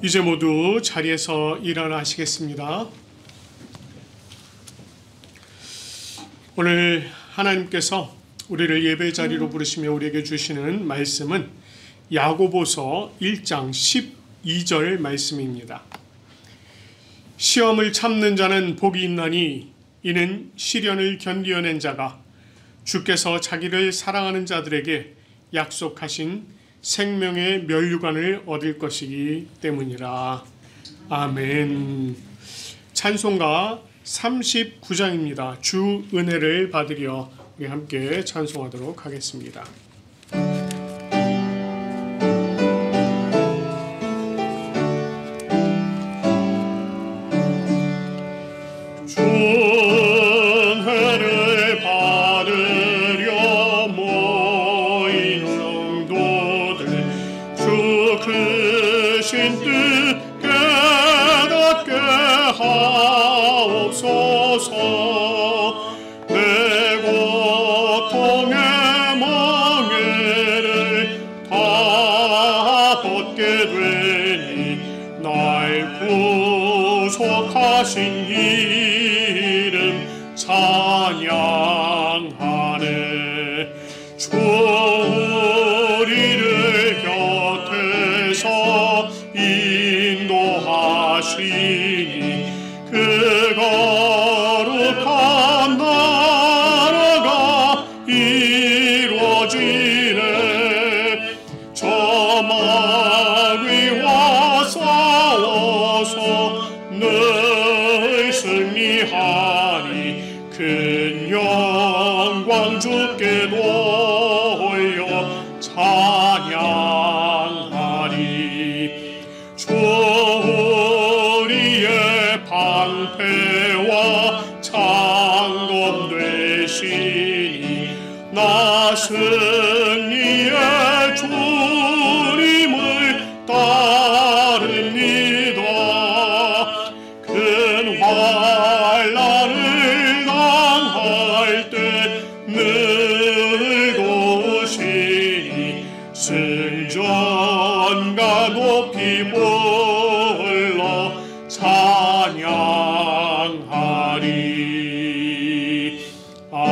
이제 모두 자리에서 일어나시겠습니다. 오늘 하나님께서 우리를 예배 자리로 부르시며 우리에게 주시는 말씀은 야고보서 1장 12절 말씀입니다. 시험을 참는 자는 복이 있나니 이는 시련을 견디어낸 자가 주께서 자기를 사랑하는 자들에게 약속하신 생명의 면류관을 얻을 것이기 때문이라. 아멘. 찬송가 39장입니다. 주 은혜를 받으려 우리 함께 찬송하도록 하겠습니다. 이름 찬양하네. 주 우리를 곁에서 인도하시니 그 거룩한 나라가 이루어지네. 저 막 위와 싸워서 늘 승리하니 큰 영광 주께 돌려 찬양하리. 주 우리의 방패와 창검 되시니 나 승리의 주님을 따릅니다. 환난을 당할 때 늘 도우시니 승전가 높이 불러 찬양하리. 아멘.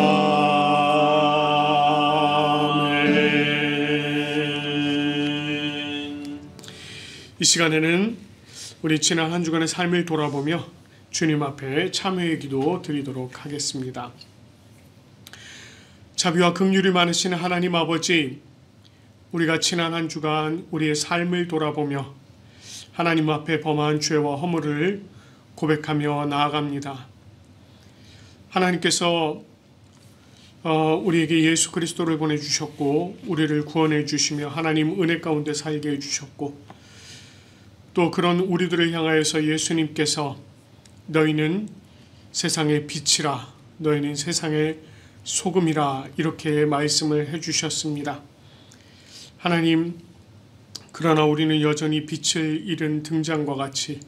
이 시간에는 우리 지난 한 주간의 삶을 돌아보며 주님 앞에 참회의 기도 드리도록 하겠습니다. 자비와 긍휼이 많으신 하나님 아버지, 우리가 지난 한 주간 우리의 삶을 돌아보며 하나님 앞에 범한 죄와 허물을 고백하며 나아갑니다. 하나님께서 우리에게 예수 그리스도를 보내주셨고 우리를 구원해 주시며 하나님 은혜 가운데 살게 해주셨고 또 그런 우리들을 향하여서 예수님께서 너희는 세상의 빛이라, 너희는 세상의 소금이라 이렇게 말씀을 해주셨습니다. 하나님, 그러나 우리는 여전히 빛을 잃은 등잔과 같이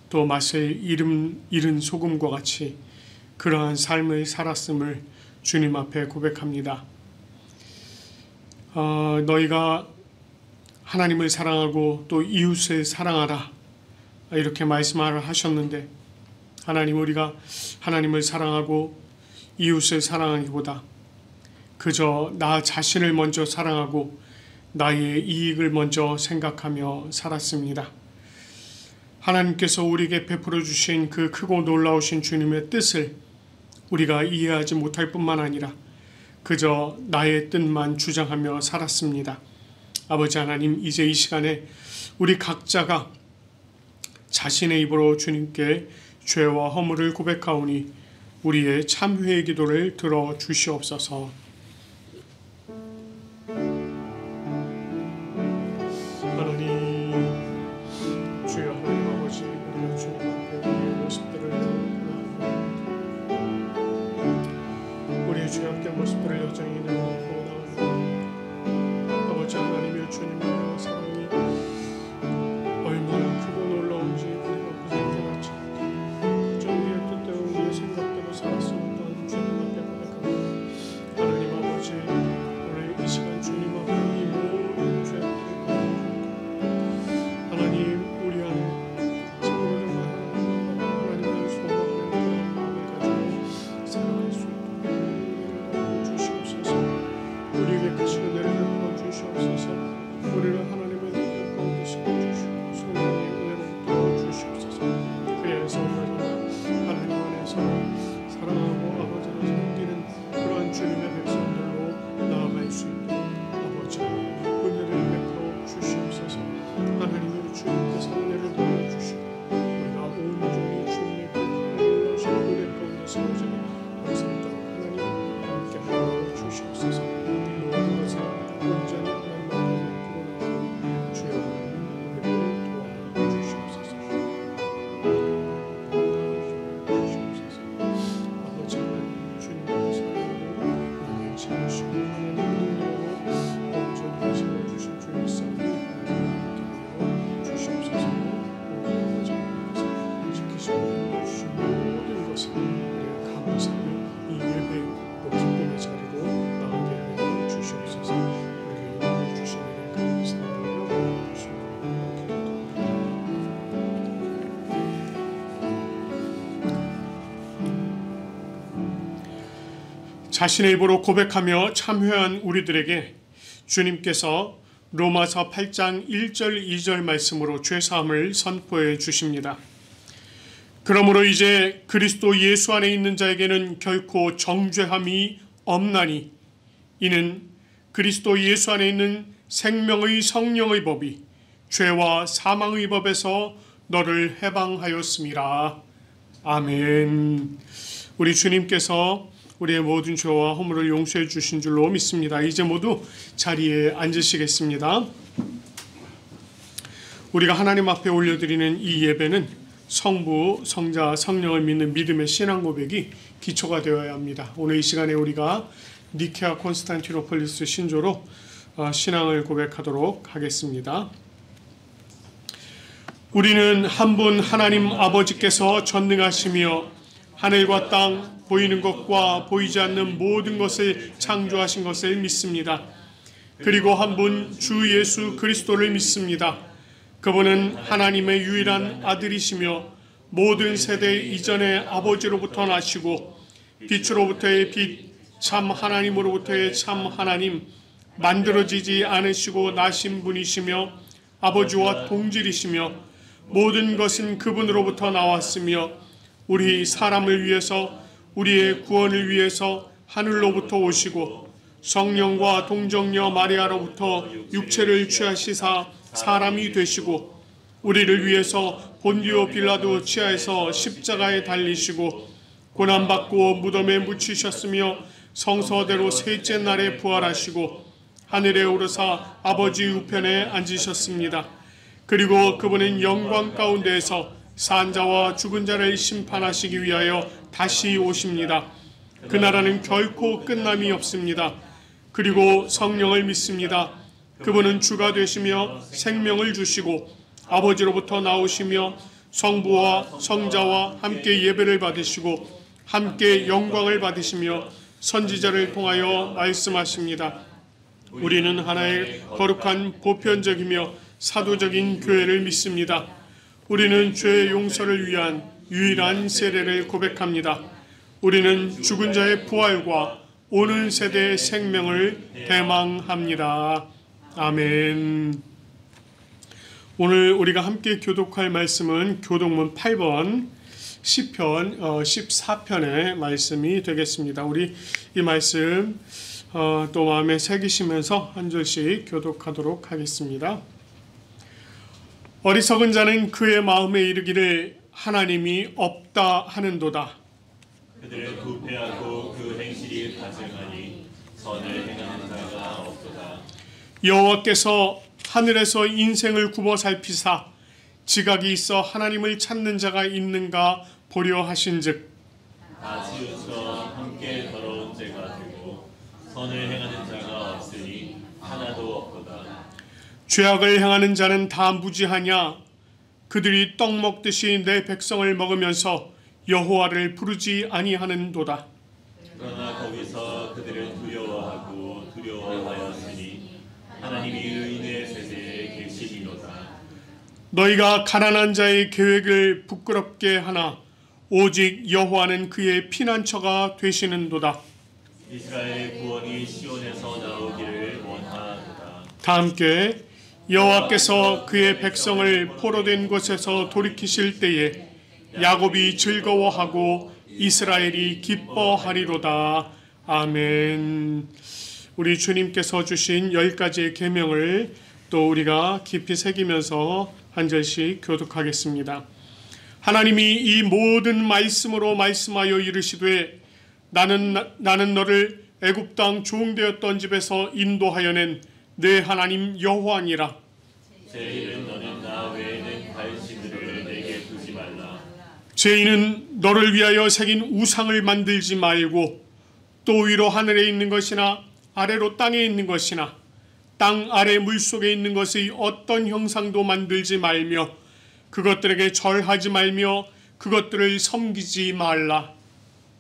또 맛을 잃은 소금과 같이 그러한 삶을 살았음을 주님 앞에 고백합니다. 너희가 하나님을 사랑하고 또 이웃을 사랑하라 이렇게 말씀을 하셨는데 하나님, 우리가 하나님을 사랑하고 이웃을 사랑하기보다 그저 나 자신을 먼저 사랑하고 나의 이익을 먼저 생각하며 살았습니다. 하나님께서 우리에게 베풀어 주신 그 크고 놀라우신 주님의 뜻을 우리가 이해하지 못할 뿐만 아니라 그저 나의 뜻만 주장하며 살았습니다. 아버지 하나님, 이제 이 시간에 우리 각자가 자신의 입으로 주님께 죄와 허물을 고백하오니 우리의 참회의 기도를 들어 주시옵소서. 하나님, 주여 하나님 아버지, 우리가 주님 앞에 우리의 모습들을 내어놓고 우리의 죄악된 모습들을 여전히 내어놓고 나옵니다. 아버지 하나님의 주님의 사랑이 얼마나 크고 놀라운지 우리가 고생해 봤지. 그저 우리의 뜻대로 우리의 생각대로 살았습니다. 주님 앞에 고백합니다. 하나님, 계획하신 은혜를 베풀어 주시옵소서. 우리를 하나님의 능력 가운데 심어주시고 성령의 은혜를 부어 주시옵소서. 그래서 우리가 하나님 안에서 사랑하고 아버지를 섬기는 그러한 주님의 백성들로 나아갈 수 있도록 아버지 은혜를 베풀어 주시옵소서. 하나님의 주님께서 은혜를 부어 주시고 우리가 온전히 주님의 하나님을 오신 은혜 가운데 세워지는 백성들로 하나님 함께 하여 주시옵소서. 모든 것을 온전히 하나님 앞에 드러나고 주여 우리를 도와주시옵소서. 아버지 하나님 주님의 사랑으로 우리를 채우시고 하나님 능력으로 온전히 세워주신 주의 성을 하나님 주시옵소서. 우리 아버지 하나님께서 지키시고 주신 모든 것을 우리가 감사하며 이 예배 또 기쁨의 자리로 나가게 하여 주시옵소서. 우리를 이끌어 주신 은혜 감사하며 주님의 자신의 입으로 고백하며 참회한 우리들에게 주님께서 로마서 8장 1절 2절 말씀으로 죄사함을 선포해 주십니다. 그러므로 이제 그리스도 예수 안에 있는 자에게는 결코 정죄함이 없나니 이는 그리스도 예수 안에 있는 생명의 성령의 법이 죄와 사망의 법에서 너를 해방하였음이라. 아멘. 우리 주님께서 우리의 모든 죄와 허물을 용서해 주신 줄로 믿습니다. 이제 모두 자리에 앉으시겠습니다. 우리가 하나님 앞에 올려드리는 이 예배는 성부, 성자, 성령을 믿는 믿음의 신앙 고백이 기초가 되어야 합니다. 오늘 이 시간에 우리가 니케아 콘스탄티노폴리스 신조로 신앙을 고백하도록 하겠습니다. 우리는 한 분 하나님 아버지께서 전능하시며 하늘과 땅, 보이는 것과 보이지 않는 모든 것을 창조하신 것을 믿습니다. 그리고 한 분 주 예수 그리스도를 믿습니다. 그분은 하나님의 유일한 아들이시며 모든 세대 이전의 아버지로부터 나시고 빛으로부터의 빛, 참 하나님으로부터의 참 하나님, 만들어지지 않으시고 나신 분이시며 아버지와 동질이시며 모든 것은 그분으로부터 나왔으며 우리 사람을 위해서 우리의 구원을 위해서 하늘로부터 오시고 성령과 동정녀 마리아로부터 육체를 취하시사 사람이 되시고 우리를 위해서 본디오 빌라도 치하에서 십자가에 달리시고 고난받고 무덤에 묻히셨으며 성서대로 셋째 날에 부활하시고 하늘에 오르사 아버지 우편에 앉으셨습니다. 그리고 그분은 영광 가운데에서 산자와 죽은 자를 심판하시기 위하여 다시 오십니다. 그 나라는 결코 끝남이 없습니다. 그리고 성령을 믿습니다. 그분은 주가 되시며 생명을 주시고 아버지로부터 나오시며 성부와 성자와 함께 예배를 받으시고 함께 영광을 받으시며 선지자를 통하여 말씀하십니다. 우리는 하나의 거룩한 보편적이며 사도적인 교회를 믿습니다. 우리는 죄의 용서를 위한 유일한 세례를 고백합니다. 우리는 죽은 자의 부활과 오는 세대의 생명을 대망합니다. 아멘. 오늘 우리가 함께 교독할 말씀은 교독문 8번 시편 14편의 말씀이 되겠습니다. 우리 이 말씀 또 마음에 새기시면서 한 절씩 교독하도록 하겠습니다. 어리석은 자는 그의 마음에 이르기를 하나님이 없다 하는도다. 그들은 부패하고 그 행실이 가증하니 선을 행하는 자가 없도다. 여호와께서 하늘에서 인생을 굽어 살피사 지각이 있어 하나님을 찾는 자가 있는가 보려 하신즉 다 치우쳐 함께 더러운 죄가 되고 선을 행하는 자가 없으니 하나도 없도다. 죄악을 행하는 자는 다 무지하냐? 그들이 떡 먹듯이 내 백성을 먹으면서 여호와를 부르지 아니하는도다. 그러나 거기서 그들을 두려워하고 두려워하였으니 하나님이 의인의 세대에 계시리로다. 너희가 가난한 자의 계획을 부끄럽게 하나 오직 여호와는 그의 피난처가 되시는도다. 이스라엘의 구원이 시온에서 나오기를 다 함께 여호와께서 그의 백성을 포로된 곳에서 돌이키실 때에 야곱이 즐거워하고 이스라엘이 기뻐하리로다. 아멘. 우리 주님께서 주신 10가지의 계명을 또 우리가 깊이 새기면서 한 절씩 교독하겠습니다. 하나님이 이 모든 말씀으로 말씀하여 이르시되 나는 너를 애굽 땅 종되었던 집에서 인도하여 낸 내 하나님 여호와니라. 죄인은 너는 나 외에는 다른 신들을 내게 두지 말라. 죄인은 너를 위하여 새긴 우상을 만들지 말고 또 위로 하늘에 있는 것이나 아래로 땅에 있는 것이나 땅 아래 물속에 있는 것의 어떤 형상도 만들지 말며 그것들에게 절하지 말며 그것들을 섬기지 말라.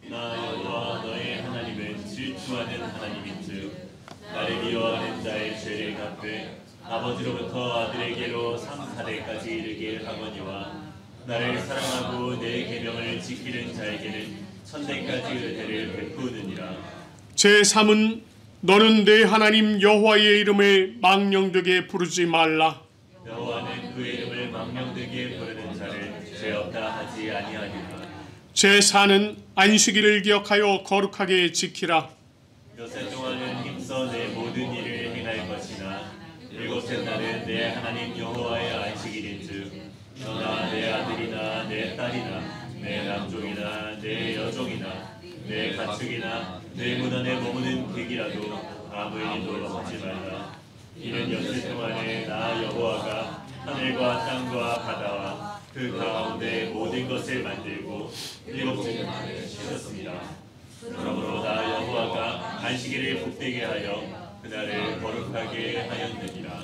나 여호와 너의 하나님은 질투하는 하나님인즉 나를 미워하는 자의 죄를 갚되 아버지로부터 아들에게로 3-4대까지 이르게 하거니와 나를 사랑하고 내 계명을 지키는 자에게는 1000대까지 은혜를 베푸느니라. 제3은 너는 내 하나님 여호와의 이름을 망령되게 부르지 말라. 여호와는 그 이름을 망령되게 부르는 자를 죄 없다 하지 아니하리라. 제4는 안식일을 기억하여 거룩하게 지키라. 엿새 동안은 힘써 내 모든 일을 행할 것이나 일곱째 날은 내 하나님 여호와의 안식일인즉 너나 내 아들이나 내 딸이나 내 남종이나 내 여종이나 내 가축이나 내 문안에 머무는 객이라도 아무 일도 하지 말라. 이는 엿새 동안에 나 여호와가 하늘과 땅과 바다와 그 가운데 모든 것을 만들고 일곱째 날을 쉬었습니다. 그러므로 나 여호와가 안식일을 복되게 하여 그날을 거룩하게 하였느니라.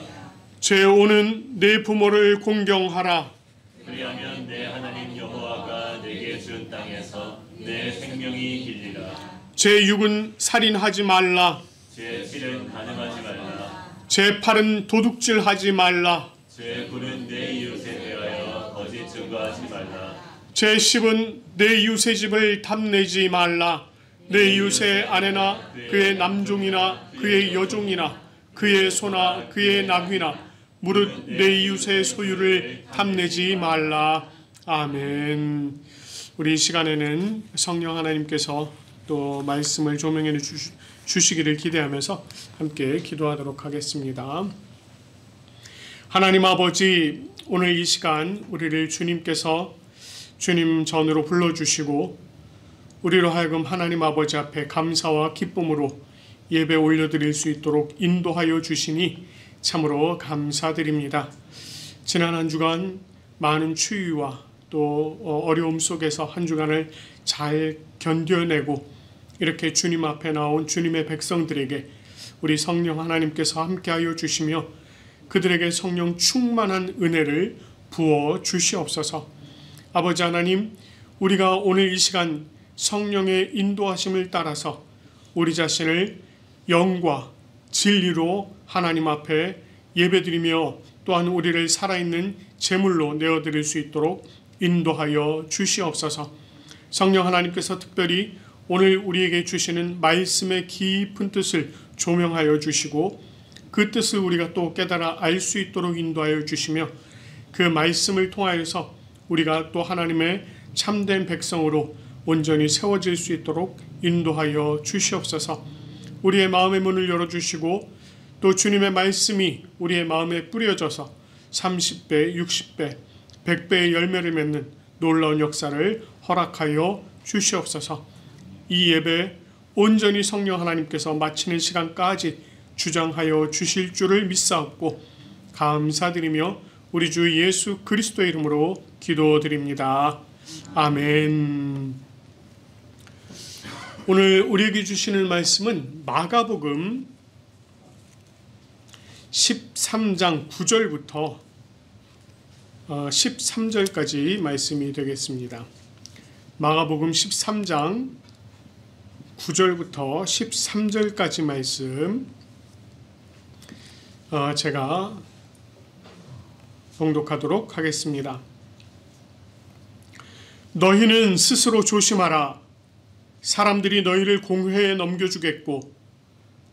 제5는 내 부모를 공경하라. 그리하면 내 하나님 여호와가 내게 준 땅에서 내 생명이 길리라. 제6은 살인하지 말라. 제7은 간음하지 말라. 제8은 도둑질하지 말라. 제9는 내 이웃에 대하여 거짓 증거하지 말라. 제10은 내 이웃의 집을 탐내지 말라. 내 이웃의 아내나 그의 남종이나 그의 여종이나 그의 소나 그의 나귀나 무릇 내 이웃의 소유를 탐내지 말라. 아멘. 우리 이 시간에는 성령 하나님께서 또 말씀을 조명해 주시기를 기대하면서 함께 기도하도록 하겠습니다. 하나님 아버지, 오늘 이 시간 우리를 주님께서 주님 전으로 불러주시고 우리로 하여금 하나님 아버지 앞에 감사와 기쁨으로 예배 올려드릴 수 있도록 인도하여 주시니 참으로 감사드립니다. 지난 한 주간 많은 추위와 또 어려움 속에서 한 주간을 잘 견뎌내고 이렇게 주님 앞에 나온 주님의 백성들에게 우리 성령 하나님께서 함께하여 주시며 그들에게 성령 충만한 은혜를 부어 주시옵소서. 아버지 하나님, 우리가 오늘 이 시간 성령의 인도하심을 따라서 우리 자신을 영과 진리로 하나님 앞에 예배드리며 또한 우리를 살아있는 제물로 내어드릴 수 있도록 인도하여 주시옵소서. 성령 하나님께서 특별히 오늘 우리에게 주시는 말씀의 깊은 뜻을 조명하여 주시고 그 뜻을 우리가 또 깨달아 알 수 있도록 인도하여 주시며 그 말씀을 통하여서 우리가 또 하나님의 참된 백성으로 온전히 세워질 수 있도록 인도하여 주시옵소서. 우리의 마음의 문을 열어주시고 또 주님의 말씀이 우리의 마음에 뿌려져서 30배, 60배, 100배의 열매를 맺는 놀라운 역사를 허락하여 주시옵소서. 이 예배 온전히 성령 하나님께서 마치는 시간까지 주장하여 주실 줄을 믿사옵고 감사드리며 우리 주 예수 그리스도의 이름으로 기도드립니다. 아멘. 오늘 우리에게 주시는 말씀은 마가복음 13장 9절부터 13절까지 말씀이 되겠습니다. 마가복음 13장 9절부터 13절까지 말씀 제가 봉독하도록 하겠습니다. 너희는 스스로 조심하라. 사람들이 너희를 공회에 넘겨주겠고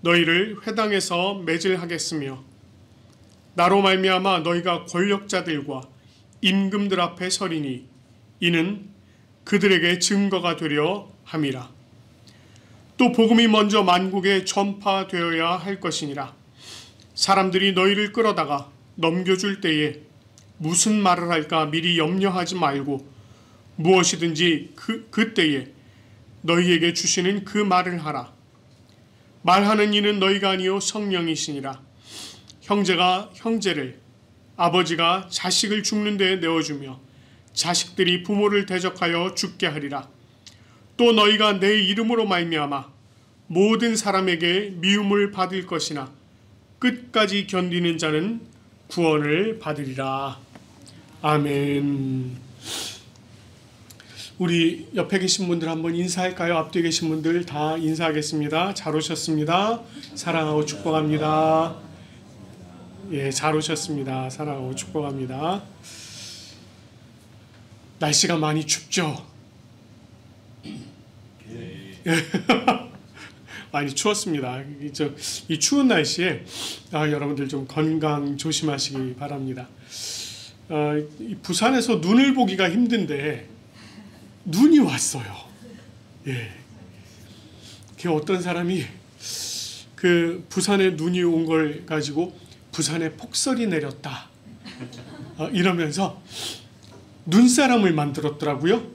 너희를 회당에서 매질하겠으며 나로 말미암아 너희가 권력자들과 임금들 앞에 서리니 이는 그들에게 증거가 되려 함이라. 또 복음이 먼저 만국에 전파되어야 할 것이니라. 사람들이 너희를 끌어다가 넘겨줄 때에 무슨 말을 할까 미리 염려하지 말고 무엇이든지 그때에 너희에게 주시는 그 말을 하라. 말하는 이는 너희가 아니요 성령이시니라. 형제가 형제를, 아버지가 자식을 죽는 데에 내어주며 자식들이 부모를 대적하여 죽게 하리라. 또 너희가 내 이름으로 말미암아 모든 사람에게 미움을 받을 것이나 끝까지 견디는 자는 구원을 받으리라. 아멘. 우리 옆에 계신 분들 한번 인사할까요? 앞뒤에 계신 분들 다 인사하겠습니다. 잘 오셨습니다. 사랑하고 축복합니다. 예, 잘 오셨습니다. 사랑하고 축복합니다. 날씨가 많이 춥죠? 많이 추웠습니다. 이 추운 날씨에 여러분들 좀 건강 조심하시기 바랍니다. 부산에서 눈을 보기가 힘든데 눈이 왔어요. 예. 어떤 사람이 그 부산에 눈이 온 걸 가지고 부산에 폭설이 내렸다 이러면서 눈사람을 만들었더라고요.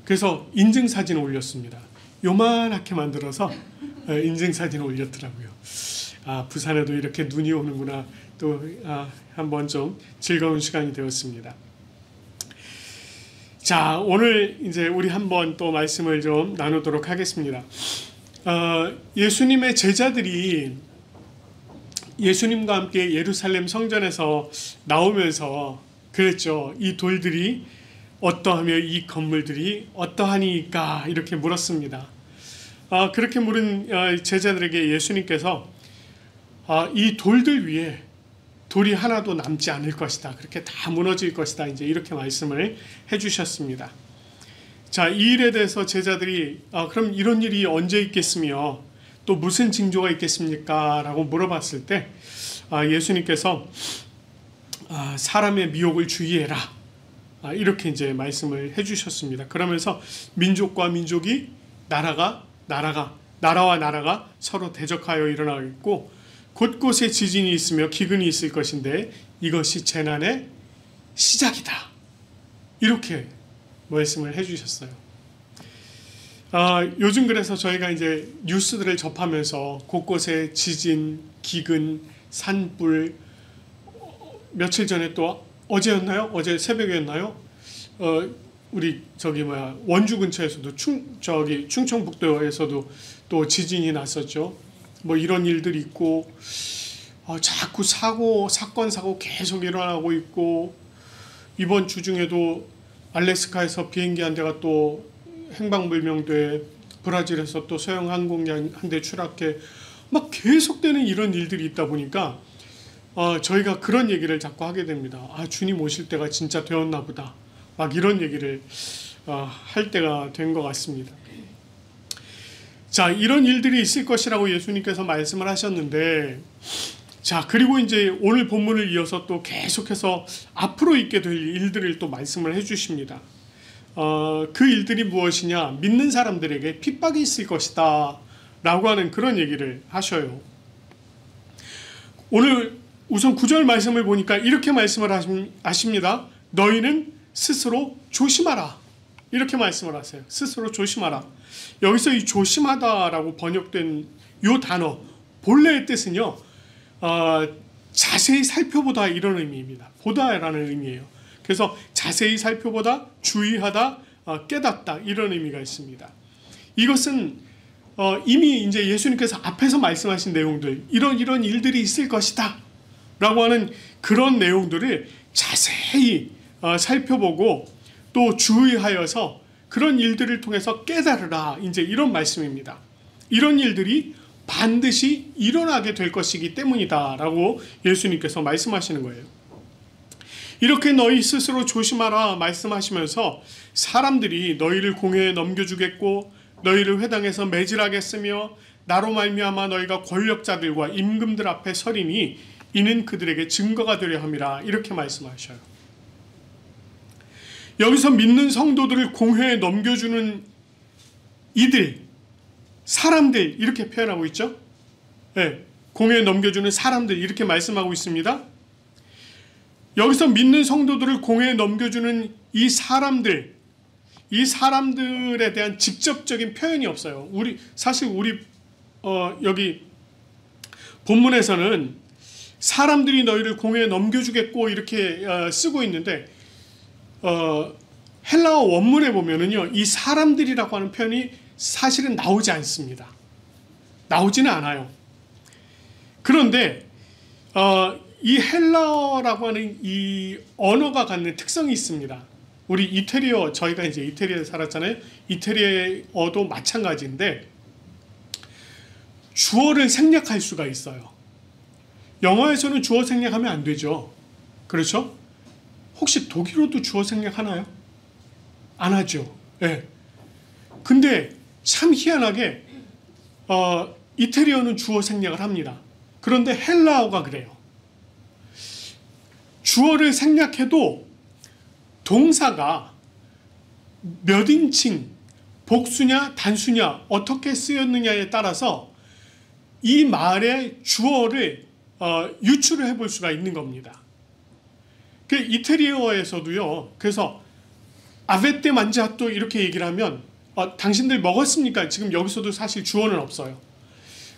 그래서 인증사진을 올렸습니다. 요만하게 만들어서 인증사진을 올렸더라고요. 부산에도 이렇게 눈이 오는구나. 또 한번 좀 즐거운 시간이 되었습니다. 자, 오늘 이제 우리 한번 또 말씀을 좀 나누도록 하겠습니다. 예수님의 제자들이 예수님과 함께 예루살렘 성전에서 나오면서 그랬죠. 이 돌들이 어떠하며 이 건물들이 어떠하니까 이렇게 물었습니다. 그렇게 물은 제자들에게 예수님께서 이 돌들 위에 돌이 하나도 남지 않을 것이다. 그렇게 다 무너질 것이다. 이제 이렇게 말씀을 해주셨습니다. 자, 이 일에 대해서 제자들이 그럼 이런 일이 언제 있겠으며 또 무슨 징조가 있겠습니까? 라고 물어봤을 때 예수님께서 사람의 미혹을 주의해라. 이렇게 이제 말씀을 해주셨습니다. 그러면서 민족과 민족이 나라와 나라가 서로 대적하여 일어나겠고 곳곳에 지진이 있으며 기근이 있을 것인데 이것이 재난의 시작이다. 이렇게 말씀을 해주셨어요. 요즘 그래서 저희가 이제 뉴스들을 접하면서 곳곳에 지진, 기근, 산불, 며칠 전에 또 어제였나요? 어제 새벽이었나요? 우리 원주 근처에서도 충청북도에서도 또 지진이 났었죠. 뭐 이런 일들이 있고 자꾸 사건 계속 일어나고 있고 이번 주 중에도 알래스카에서 비행기 한 대가 또 행방불명돼 브라질에서 또 소형 항공기 한 대 추락해 막 계속되는 이런 일들이 있다 보니까 저희가 그런 얘기를 자꾸 하게 됩니다. 주님 오실 때가 진짜 되었나 보다. 막 이런 얘기를 할 때가 된 것 같습니다. 자, 이런 일들이 있을 것이라고 예수님께서 말씀을 하셨는데, 자, 그리고 이제 오늘 본문을 이어서 또 계속해서 앞으로 있게 될 일들을 또 말씀을 해주십니다. 그 일들이 무엇이냐? 믿는 사람들에게 핍박이 있을 것이다 라고 하는 그런 얘기를 하셔요. 오늘 우선 9절 말씀을 보니까 이렇게 말씀을 하십니다. 너희는 스스로 조심하라. 이렇게 말씀을 하세요. 스스로 조심하라. 여기서 이 조심하다라고 번역된 이 단어 본래의 뜻은요, 자세히 살펴보다 이런 의미입니다. 보다라는 의미예요. 그래서 자세히 살펴보다, 주의하다, 깨닫다 이런 의미가 있습니다. 이것은 이미 이제 예수님께서 앞에서 말씀하신 내용들, 이런 일들이 있을 것이다 라고 하는 그런 내용들을 자세히 살펴보고 또 주의하여서 그런 일들을 통해서 깨달으라, 이제 이런 말씀입니다. 이런 일들이 반드시 일어나게 될 것이기 때문이다 라고 예수님께서 말씀하시는 거예요. 이렇게 너희 스스로 조심하라 말씀하시면서 사람들이 너희를 공회에 넘겨주겠고 너희를 회당에서 매질하겠으며 나로 말미암아 너희가 권력자들과 임금들 앞에 서리니 이는 그들에게 증거가 되려 함이라 이렇게 말씀하셔요. 여기서 믿는 성도들을 공회에 넘겨주는 이들, 사람들 이렇게 표현하고 있죠. 네, 공회에 넘겨주는 사람들 이렇게 말씀하고 있습니다. 여기서 믿는 성도들을 공회에 넘겨주는 이 사람들에 대한 직접적인 표현이 없어요. 사실 우리 여기 본문에서는 사람들이 너희를 공회에 넘겨주겠고 이렇게 쓰고 있는데 헬라어 원문에 보면은요, 이 사람들이라고 하는 표현이 사실은 나오지 않습니다. 나오지는 않아요. 그런데 이 헬라어라고 하는 이 언어가 갖는 특성이 있습니다. 우리 이태리어, 저희가 이제 이태리에 살았잖아요. 이태리어도 마찬가지인데 주어를 생략할 수가 있어요. 영어에서는 주어 생략하면 안 되죠. 그렇죠? 혹시 독일어도 주어 생략하나요? 안 하죠. 네. 근데 참 희한하게 이태리어는 주어 생략을 합니다. 그런데 헬라어가 그래요. 주어를 생략해도 동사가 몇 인칭, 복수냐 단수냐 어떻게 쓰였느냐에 따라서 이 말의 주어를 유추를 해볼 수가 있는 겁니다. 그 이태리어에서도요. 그래서 아베테 만자또 이렇게 얘기를 하면 당신들 먹었습니까? 지금 여기서도 사실 주어는 없어요.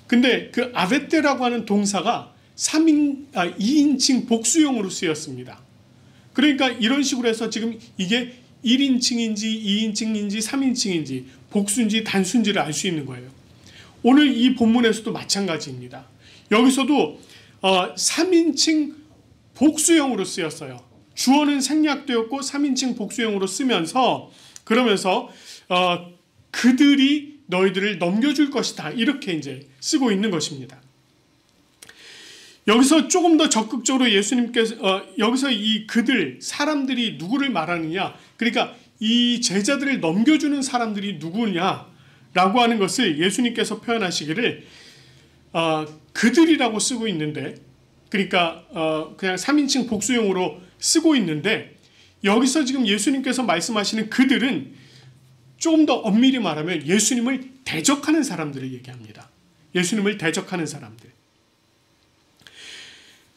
근데 그 아베테라고 하는 동사가 2인칭 복수형으로 쓰였습니다. 그러니까 이런 식으로 해서 지금 이게 1인칭인지 2인칭인지 3인칭인지 복수인지 단수인지를 알 수 있는 거예요. 오늘 이 본문에서도 마찬가지입니다. 여기서도 3인칭 복수형으로 쓰였어요. 주어는 생략되었고 3인칭 복수형으로 쓰면서 그러면서 그들이 너희들을 넘겨줄 것이다 이렇게 이제 쓰고 있는 것입니다. 여기서 조금 더 적극적으로 예수님께서 여기서 이 그들 사람들이 누구를 말하느냐, 그러니까 이 제자들을 넘겨주는 사람들이 누구냐라고 하는 것을 예수님께서 표현하시기를 그들이라고 쓰고 있는데, 그러니까 그냥 3인칭 복수형으로 쓰고 있는데 여기서 지금 예수님께서 말씀하시는 그들은 조금 더 엄밀히 말하면 예수님을 대적하는 사람들을 얘기합니다. 예수님을 대적하는 사람들.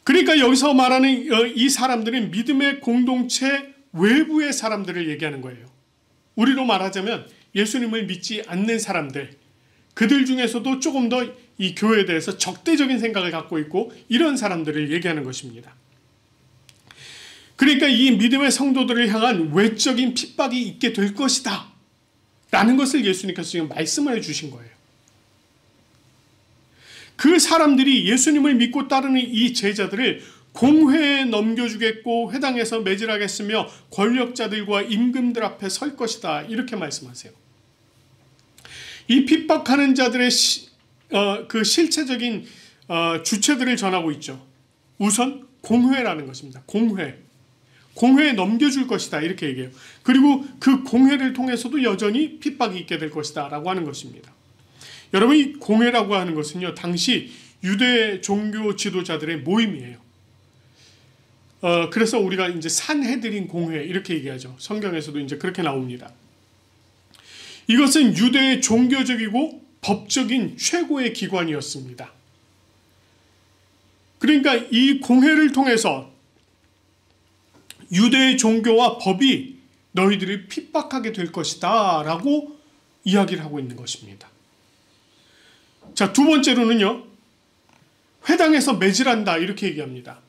그러니까 여기서 말하는 이 사람들은 믿음의 공동체 외부의 사람들을 얘기하는 거예요. 우리로 말하자면 예수님을 믿지 않는 사람들, 그들 중에서도 조금 더 이 교회에 대해서 적대적인 생각을 갖고 있고 이런 사람들을 얘기하는 것입니다. 그러니까 이 믿음의 성도들을 향한 외적인 핍박이 있게 될 것이다 라는 것을 예수님께서 지금 말씀을 해주신 거예요. 그 사람들이 예수님을 믿고 따르는 이 제자들을 공회에 넘겨주겠고 회당에서 매질하겠으며 권력자들과 임금들 앞에 설 것이다 이렇게 말씀하세요. 이 핍박하는 자들의 그 실체적인 주체들을 전하고 있죠. 우선 공회라는 것입니다. 공회에 넘겨줄 것이다 이렇게 얘기해요. 그리고 그 공회를 통해서도 여전히 핍박이 있게 될 것이다 라고 하는 것입니다. 여러분, 이 공회라고 하는 것은요, 당시 유대 종교 지도자들의 모임이에요. 그래서 우리가 이제 산헤드린 공회 이렇게 얘기하죠. 성경에서도 이제 그렇게 나옵니다. 이것은 유대의 종교적이고 법적인 최고의 기관이었습니다. 그러니까 이 공회를 통해서 유대의 종교와 법이 너희들을 핍박하게 될 것이다 라고 이야기를 하고 있는 것입니다. 자, 두 번째로는요, 회당에서 매질한다 이렇게 얘기합니다.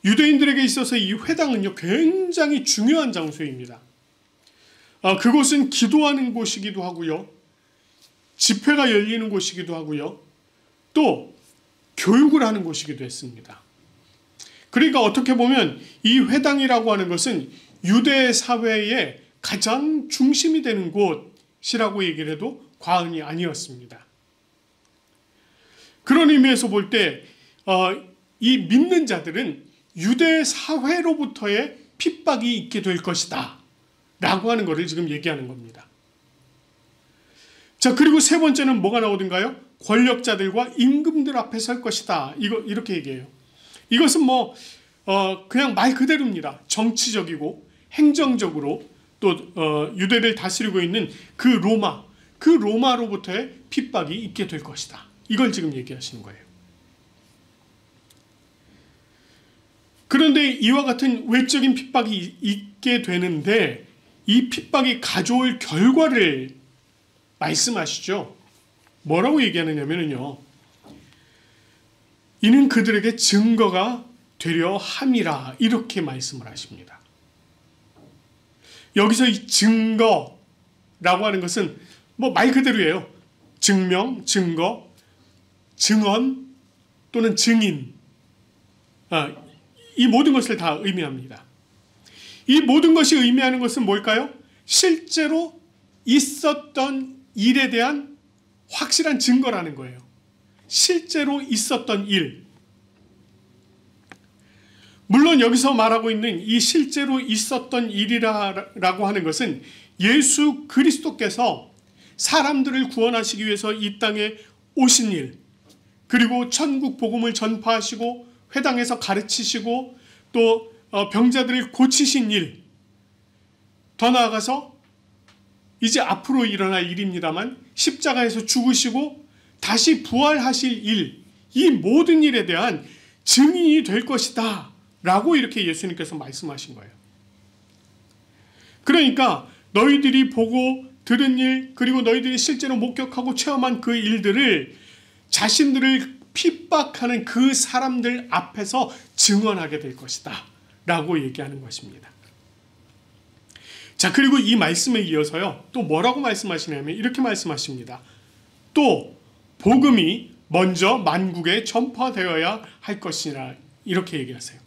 유대인들에게 있어서 이 회당은요 굉장히 중요한 장소입니다. 그곳은 기도하는 곳이기도 하고요, 집회가 열리는 곳이기도 하고요, 또 교육을 하는 곳이기도 했습니다. 그러니까 어떻게 보면 이 회당이라고 하는 것은 유대 사회의 가장 중심이 되는 곳이라고 얘기를 해도 과언이 아니었습니다. 그런 의미에서 볼 때 이 믿는 자들은 유대 사회로부터의 핍박이 있게 될 것이다 라고 하는 것을 지금 얘기하는 겁니다. 자, 그리고 세 번째는 뭐가 나오던가요? 권력자들과 임금들 앞에 설 것이다 이렇게 얘기해요. 이것은 뭐 그냥 말 그대로입니다. 정치적이고 행정적으로 또 유대를 다스리고 있는 그 로마로부터의 핍박이 있게 될 것이다. 이걸 지금 얘기하시는 거예요. 그런데 이와 같은 외적인 핍박이 있게 되는데 이 핍박이 가져올 결과를 말씀하시죠. 뭐라고 얘기하느냐면요. 이는 그들에게 증거가 되려 함이라 이렇게 말씀을 하십니다. 여기서 이 증거라고 하는 것은 뭐 말 그대로예요. 증명, 증거, 증언 또는 증인. 이 모든 것을 다 의미합니다. 이 모든 것이 의미하는 것은 뭘까요? 실제로 있었던 일에 대한 확실한 증거라는 거예요. 실제로 있었던 일. 물론 여기서 말하고 있는 이 실제로 있었던 일이라고 하는 것은 예수 그리스도께서 사람들을 구원하시기 위해서 이 땅에 오신 일, 그리고 천국 복음을 전파하시고 회당에서 가르치시고 또 병자들을 고치신 일, 더 나아가서 이제 앞으로 일어날 일입니다만 십자가에서 죽으시고 다시 부활하실 일, 이 모든 일에 대한 증인이 될 것이다 라고 이렇게 예수님께서 말씀하신 거예요. 그러니까 너희들이 보고 들은 일, 그리고 너희들이 실제로 목격하고 체험한 그 일들을 자신들을 핍박하는 그 사람들 앞에서 증언하게 될 것이다 라고 얘기하는 것입니다. 자, 그리고 이 말씀에 이어서요, 또 뭐라고 말씀하시냐면 이렇게 말씀하십니다. 또 복음이 먼저 만국에 전파되어야 할 것이라 이렇게 얘기하세요.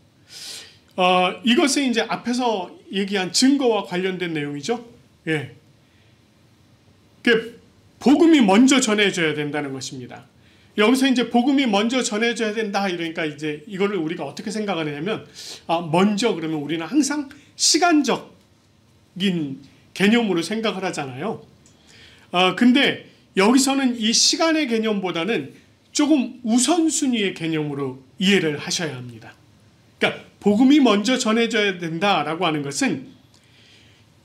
이것은 이제 앞에서 얘기한 증거와 관련된 내용이죠. 예. 복음이 먼저 전해져야 된다는 것입니다. 여기서 이제 복음이 먼저 전해져야 된다 이러니까 이제 이거를 우리가 어떻게 생각하느냐면 먼저 그러면 우리는 항상 시간적인 개념으로 생각을 하잖아요. 근데 여기서는 이 시간의 개념보다는 조금 우선순위의 개념으로 이해를 하셔야 합니다. 그러니까 복음이 먼저 전해져야 된다라고 하는 것은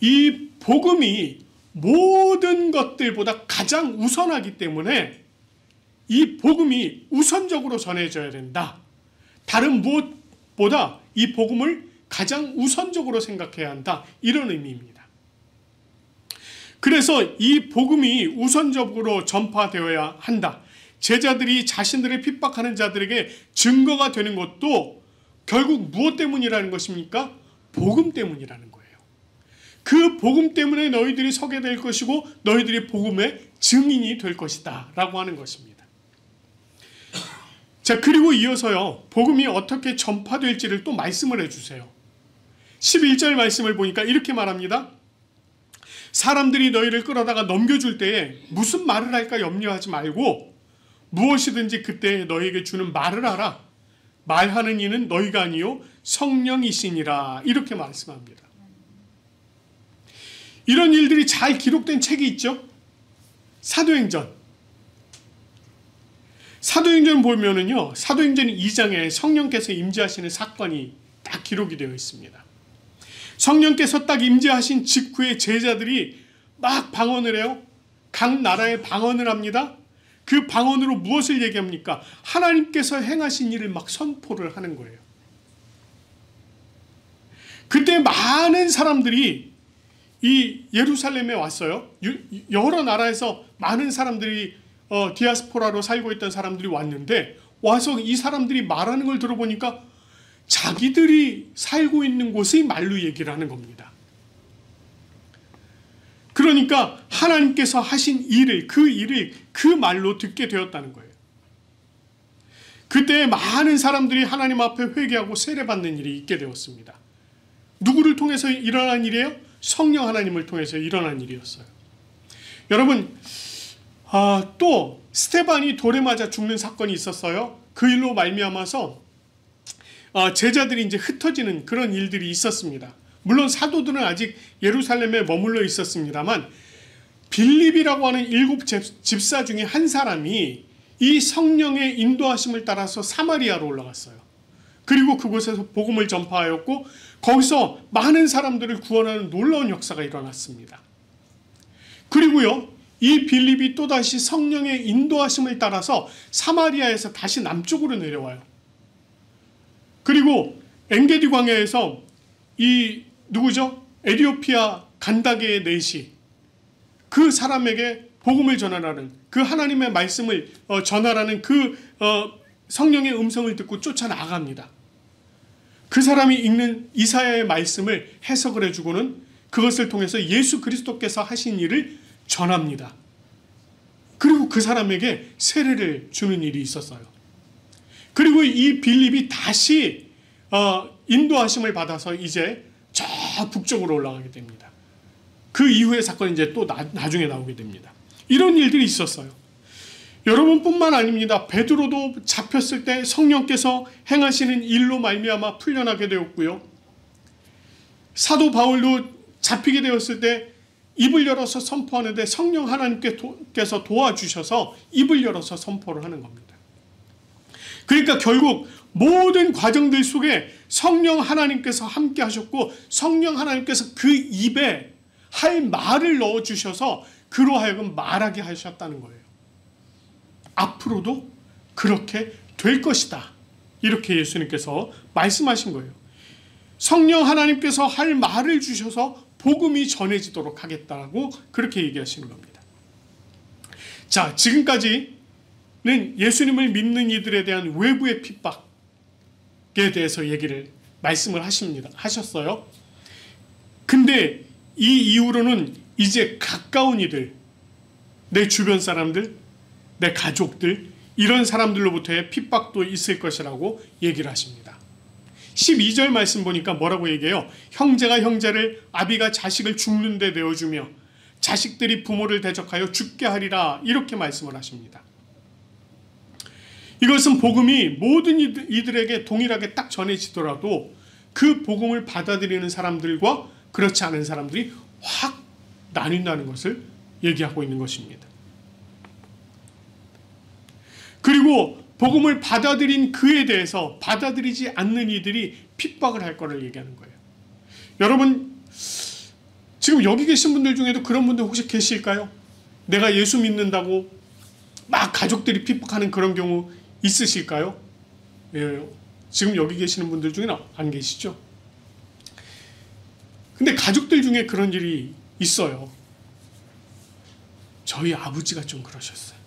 이 복음이 모든 것들보다 가장 우선하기 때문에 이 복음이 우선적으로 전해져야 된다. 다른 무엇보다 이 복음을 가장 우선적으로 생각해야 한다. 이런 의미입니다. 그래서 이 복음이 우선적으로 전파되어야 한다. 제자들이 자신들을 핍박하는 자들에게 증거가 되는 것도 결국 무엇 때문이라는 것입니까? 복음 때문이라는 거예요. 그 복음 때문에 너희들이 서게 될 것이고 너희들이 복음의 증인이 될 것이다 라고 하는 것입니다. 자, 그리고 이어서요, 복음이 어떻게 전파될지를 또 말씀을 해주세요. 11절 말씀을 보니까 이렇게 말합니다. 사람들이 너희를 끌어다가 넘겨줄 때에 무슨 말을 할까 염려하지 말고 무엇이든지 그때 너희에게 주는 말을 하라. 말하는 이는 너희가 아니요 성령이시니라. 이렇게 말씀합니다. 이런 일들이 잘 기록된 책이 있죠. 사도행전. 사도행전 보면은요, 사도행전 2장에 성령께서 임재하시는 사건이 딱 기록이 되어 있습니다. 성령께서 딱 임재하신 직후에 제자들이 막 방언을 해요. 각 나라에 방언을 합니다. 그 방언으로 무엇을 얘기합니까? 하나님께서 행하신 일을 막 선포를 하는 거예요. 그때 많은 사람들이 이 예루살렘에 왔어요. 여러 나라에서 많은 사람들이 디아스포라로 살고 있던 사람들이 왔는데 와서 이 사람들이 말하는 걸 들어보니까 자기들이 살고 있는 곳의 말로 얘기를 하는 겁니다. 그러니까 하나님께서 하신 일을 그 말로 듣게 되었다는 거예요. 그때 많은 사람들이 하나님 앞에 회개하고 세례받는 일이 있게 되었습니다. 누구를 통해서 일어난 일이에요? 성령 하나님을 통해서 일어난 일이었어요. 여러분, 또 스테반이 돌에 맞아 죽는 사건이 있었어요. 그 일로 말미암아서 제자들이 이제 흩어지는 그런 일들이 있었습니다. 물론 사도들은 아직 예루살렘에 머물러 있었습니다만 빌립이라고 하는 7 집사 중에 한 사람이 이 성령의 인도하심을 따라서 사마리아로 올라갔어요. 그리고 그곳에서 복음을 전파하였고 거기서 많은 사람들을 구원하는 놀라운 역사가 일어났습니다. 그리고요, 이 빌립이 또다시 성령의 인도하심을 따라서 사마리아에서 다시 남쪽으로 내려와요. 그리고 엔게디 광야에서 이 누구죠? 에티오피아 간다게의 내시, 그 사람에게 복음을 전하라는, 그 하나님의 말씀을 전하라는 그 성령의 음성을 듣고 쫓아나갑니다. 그 사람이 읽는 이사야의 말씀을 해석을 해주고는 그것을 통해서 예수 그리스도께서 하신 일을 전합니다. 그리고 그 사람에게 세례를 주는 일이 있었어요. 그리고 이 빌립이 다시 인도하심을 받아서 이제 저 북쪽으로 올라가게 됩니다. 그 이후의 사건이 이제 또 나중에 나오게 됩니다. 이런 일들이 있었어요. 여러분뿐만 아닙니다. 베드로도 잡혔을 때 성령께서 행하시는 일로 말미암아 풀려나게 되었고요. 사도 바울도 잡히게 되었을 때 입을 열어서 선포하는데 성령 하나님께서 도와주셔서 입을 열어서 선포를 하는 겁니다. 그러니까 결국 모든 과정들 속에 성령 하나님께서 함께 하셨고 성령 하나님께서 그 입에 할 말을 넣어주셔서 그로 하여금 말하게 하셨다는 거예요. 앞으로도 그렇게 될 것이다. 이렇게 예수님께서 말씀하신 거예요. 성령 하나님께서 할 말을 주셔서 복음이 전해지도록 하겠다고 그렇게 얘기하시는 겁니다. 자, 지금까지는 예수님을 믿는 이들에 대한 외부의 핍박에 대해서 말씀을 하셨어요. 근데 이 이후로는 이제 가까운 이들, 내 주변 사람들, 내 가족들, 이런 사람들로부터의 핍박도 있을 것이라고 얘기를 하십니다. 12절 말씀 보니까 뭐라고 얘기해요? 형제가 형제를, 아비가 자식을 죽는 데 내어주며 자식들이 부모를 대적하여 죽게 하리라, 이렇게 말씀을 하십니다. 이것은 복음이 모든 이들에게 동일하게 딱 전해지더라도 그 복음을 받아들이는 사람들과 그렇지 않은 사람들이 확 나뉜다는 것을 얘기하고 있는 것입니다. 그리고 복음을 받아들인 그에 대해서 받아들이지 않는 이들이 핍박을 할 거를 얘기하는 거예요. 여러분, 지금 여기 계신 분들 중에도 그런 분들 혹시 계실까요? 내가 예수 믿는다고 막 가족들이 핍박하는 그런 경우 있으실까요? 예, 지금 여기 계시는 분들 중에는 안 계시죠? 근데 가족들 중에 그런 일이 있어요. 저희 아버지가 좀 그러셨어요.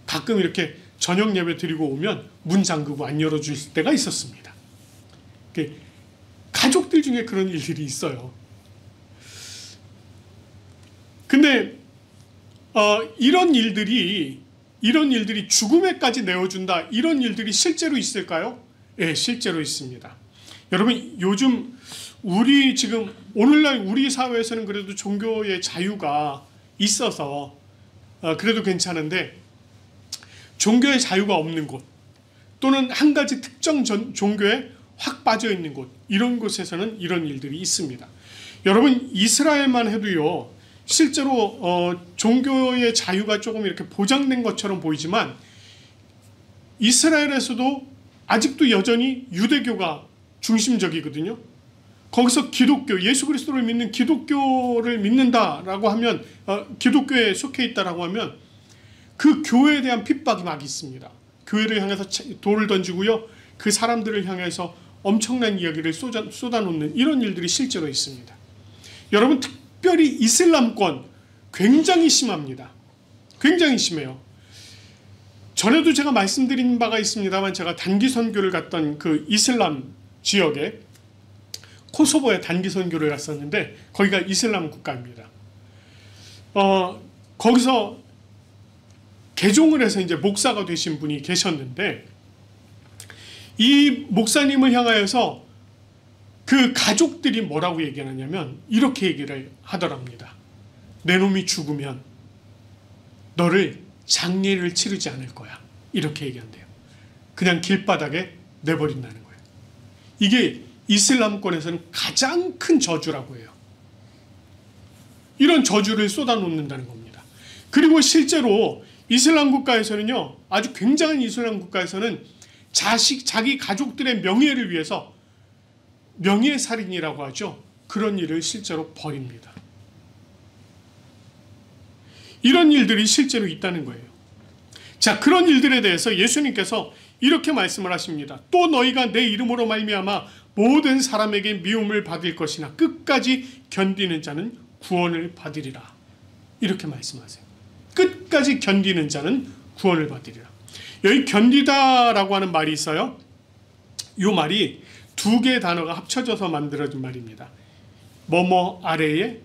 가끔 이렇게 저녁 예배 드리고 오면 문 잠그고 안 열어주실 때가 있었습니다. 가족들 중에 그런 일들이 있어요. 근데 이런 일들이 죽음에까지 내어준다, 이런 일들이 실제로 있을까요? 네, 실제로 있습니다. 여러분, 요즘 지금 오늘날 우리 사회에서는 그래도 종교의 자유가 있어서 그래도 괜찮은데, 종교의 자유가 없는 곳, 또는 한 가지 특정 종교에 확 빠져 있는 곳, 이런 곳에서는 이런 일들이 있습니다. 여러분, 이스라엘만 해도요, 실제로 종교의 자유가 조금 이렇게 보장된 것처럼 보이지만 이스라엘에서도 아직도 여전히 유대교가 중심적이거든요. 거기서 기독교, 예수 그리스도를 믿는 기독교를 믿는다라고 하면, 기독교에 속해 있다라고 하면 그 교회에 대한 핍박이 막 있습니다. 교회를 향해서 돌을 던지고요, 그 사람들을 향해서 엄청난 이야기를 쏟아놓는 이런 일들이 실제로 있습니다. 여러분, 특별히 이슬람권 굉장히 심합니다. 굉장히 심해요. 전에도 제가 말씀드린 바가 있습니다만, 제가 단기 선교를 갔던 그 이슬람 지역에, 코소보에 단기 선교를 갔었는데 거기가 이슬람 국가입니다. 거기서 개종을 해서 이제 목사가 되신 분이 계셨는데, 이 목사님을 향하여서 그 가족들이 뭐라고 얘기하냐면 이렇게 얘기를 하더랍니다. 내 놈이 죽으면 너를 장례를 치르지 않을 거야, 이렇게 얘기한대요. 그냥 길바닥에 내버린다는 거예요. 이게 이슬람권에서는 가장 큰 저주라고 해요. 이런 저주를 쏟아놓는다는 겁니다. 그리고 실제로 이슬람 국가에서는요, 아주 굉장한 이슬람 국가에서는 자기 가족들의 명예를 위해서, 명예살인이라고 하죠. 그런 일을 실제로 벌입니다. 이런 일들이 실제로 있다는 거예요. 자, 그런 일들에 대해서 예수님께서 이렇게 말씀을 하십니다. 또 너희가 내 이름으로 말미암아 모든 사람에게 미움을 받을 것이나 끝까지 견디는 자는 구원을 받으리라. 이렇게 말씀하세요. 끝까지 견디는 자는 구원을 받으리라. 여기 견디다라고 하는 말이 있어요. 이 말이 두 개의 단어가 합쳐져서 만들어진 말입니다. 뭐뭐 아래에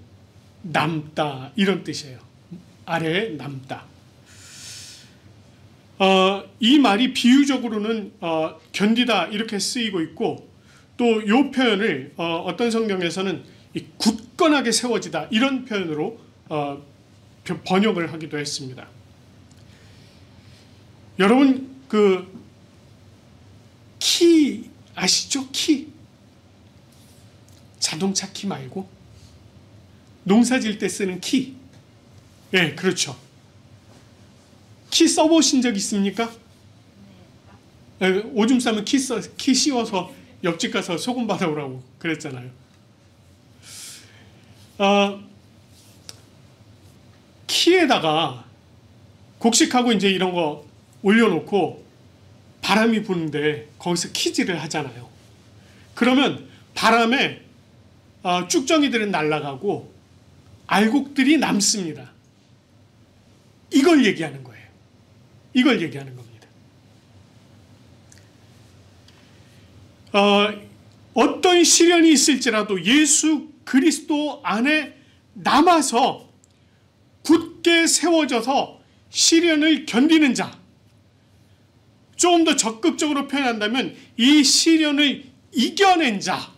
남다, 이런 뜻이에요. 아래에 남다. 이 말이 비유적으로는 견디다 이렇게 쓰이고 있고, 또 이 표현을 어떤 성경에서는 굳건하게 세워지다 이런 표현으로 번역을 하기도 했습니다. 여러분, 키 아시죠? 키. 자동차 키 말고 농사 지을 때 쓰는 키. 예, 그렇죠. 키 써보신 적 있습니까? 오줌 싸면 키 씌워서 옆집 가서 소금 받아오라고 그랬잖아요. 키에다가 곡식하고 이제 이런 거 올려놓고 바람이 부는데 거기서 키질을 하잖아요. 그러면 바람에 쭉정이들은 날아가고 알곡들이 남습니다. 이걸 얘기하는 거예요. 이걸 얘기하는 겁니다. 어떤 시련이 있을지라도 예수 그리스도 안에 남아서 굳게 세워져서 시련을 견디는 자, 조금 더 적극적으로 표현한다면 이 시련을 이겨낸 자,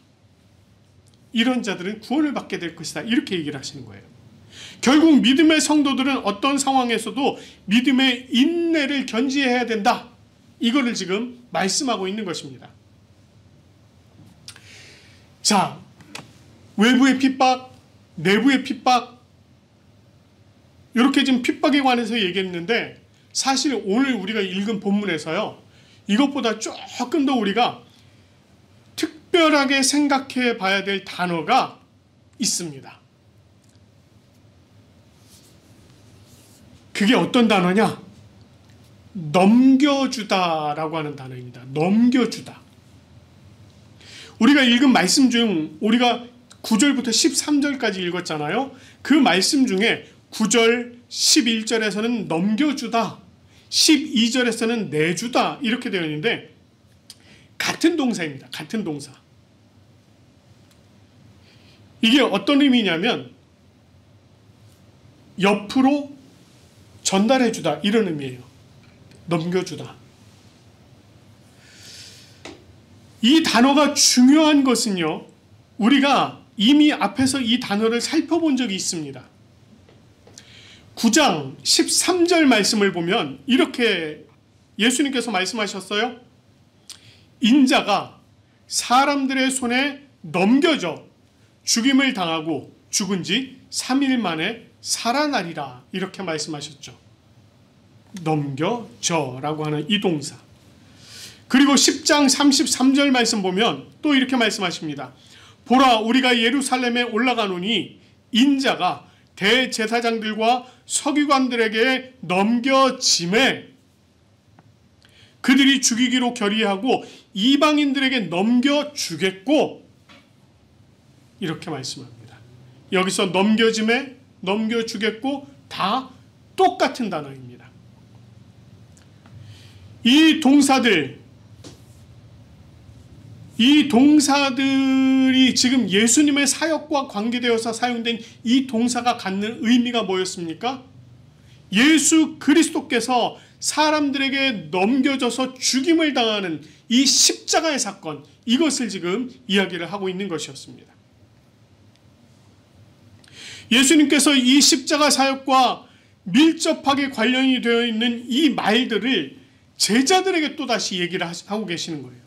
이런 자들은 구원을 받게 될 것이다, 이렇게 얘기를 하시는 거예요. 결국 믿음의 성도들은 어떤 상황에서도 믿음의 인내를 견지해야 된다, 이거를 지금 말씀하고 있는 것입니다. 자, 외부의 핍박, 내부의 핍박, 이렇게 지금 핍박에 관해서 얘기했는데, 사실 오늘 우리가 읽은 본문에서요, 이것보다 조금 더 우리가 특별하게 생각해 봐야 될 단어가 있습니다. 그게 어떤 단어냐? 넘겨주다라고 하는 단어입니다. 넘겨주다. 우리가 읽은 말씀 중 우리가 9절부터 13절까지 읽었잖아요. 그 말씀 중에 9절, 11절에서는 넘겨주다, 12절에서는 내주다 이렇게 되어 있는데 같은 동사입니다. 같은 동사. 이게 어떤 의미냐면 옆으로 전달해주다 이런 의미예요. 넘겨주다. 이 단어가 중요한 것은요, 우리가 이미 앞에서 이 단어를 살펴본 적이 있습니다. 9장 13절 말씀을 보면 이렇게 예수님께서 말씀하셨어요. 인자가 사람들의 손에 넘겨져 죽임을 당하고 죽은 지 3일 만에 살아나리라, 이렇게 말씀하셨죠. 넘겨져라고 하는 이 동사. 그리고 10장 33절 말씀 보면 또 이렇게 말씀하십니다. 보라, 우리가 예루살렘에 올라가노니 인자가 대제사장들과 서기관들에게 넘겨짐에 그들이 죽이기로 결의하고 이방인들에게 넘겨주겠고, 이렇게 말씀합니다. 여기서 넘겨짐에, 넘겨주겠고 다 똑같은 단어입니다. 이 동사들이 지금 예수님의 사역과 관계되어서 사용된 이 동사가 갖는 의미가 뭐였습니까? 예수 그리스도께서 사람들에게 넘겨져서 죽임을 당하는 이 십자가의 사건, 이것을 지금 이야기를 하고 있는 것이었습니다. 예수님께서 이 십자가 사역과 밀접하게 관련이 되어 있는 이 말들을 제자들에게 또다시 얘기를 하고 계시는 거예요.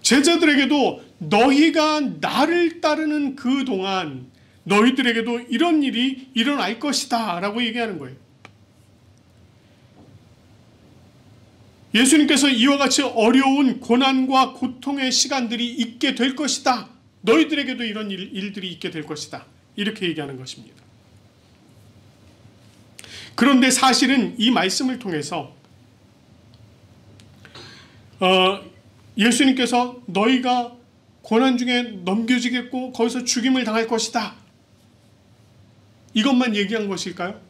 제자들에게도 너희가 나를 따르는 그 동안 너희들에게도 이런 일이 일어날 것이다 라고 얘기하는 거예요. 예수님께서 이와 같이 어려운 고난과 고통의 시간들이 있게 될 것이다. 너희들에게도 이런 일들이 있게 될 것이다. 이렇게 얘기하는 것입니다. 그런데 사실은 이 말씀을 통해서 예수님께서 너희가 고난 중에 넘겨지겠고 거기서 죽임을 당할 것이다. 이것만 얘기한 것일까요?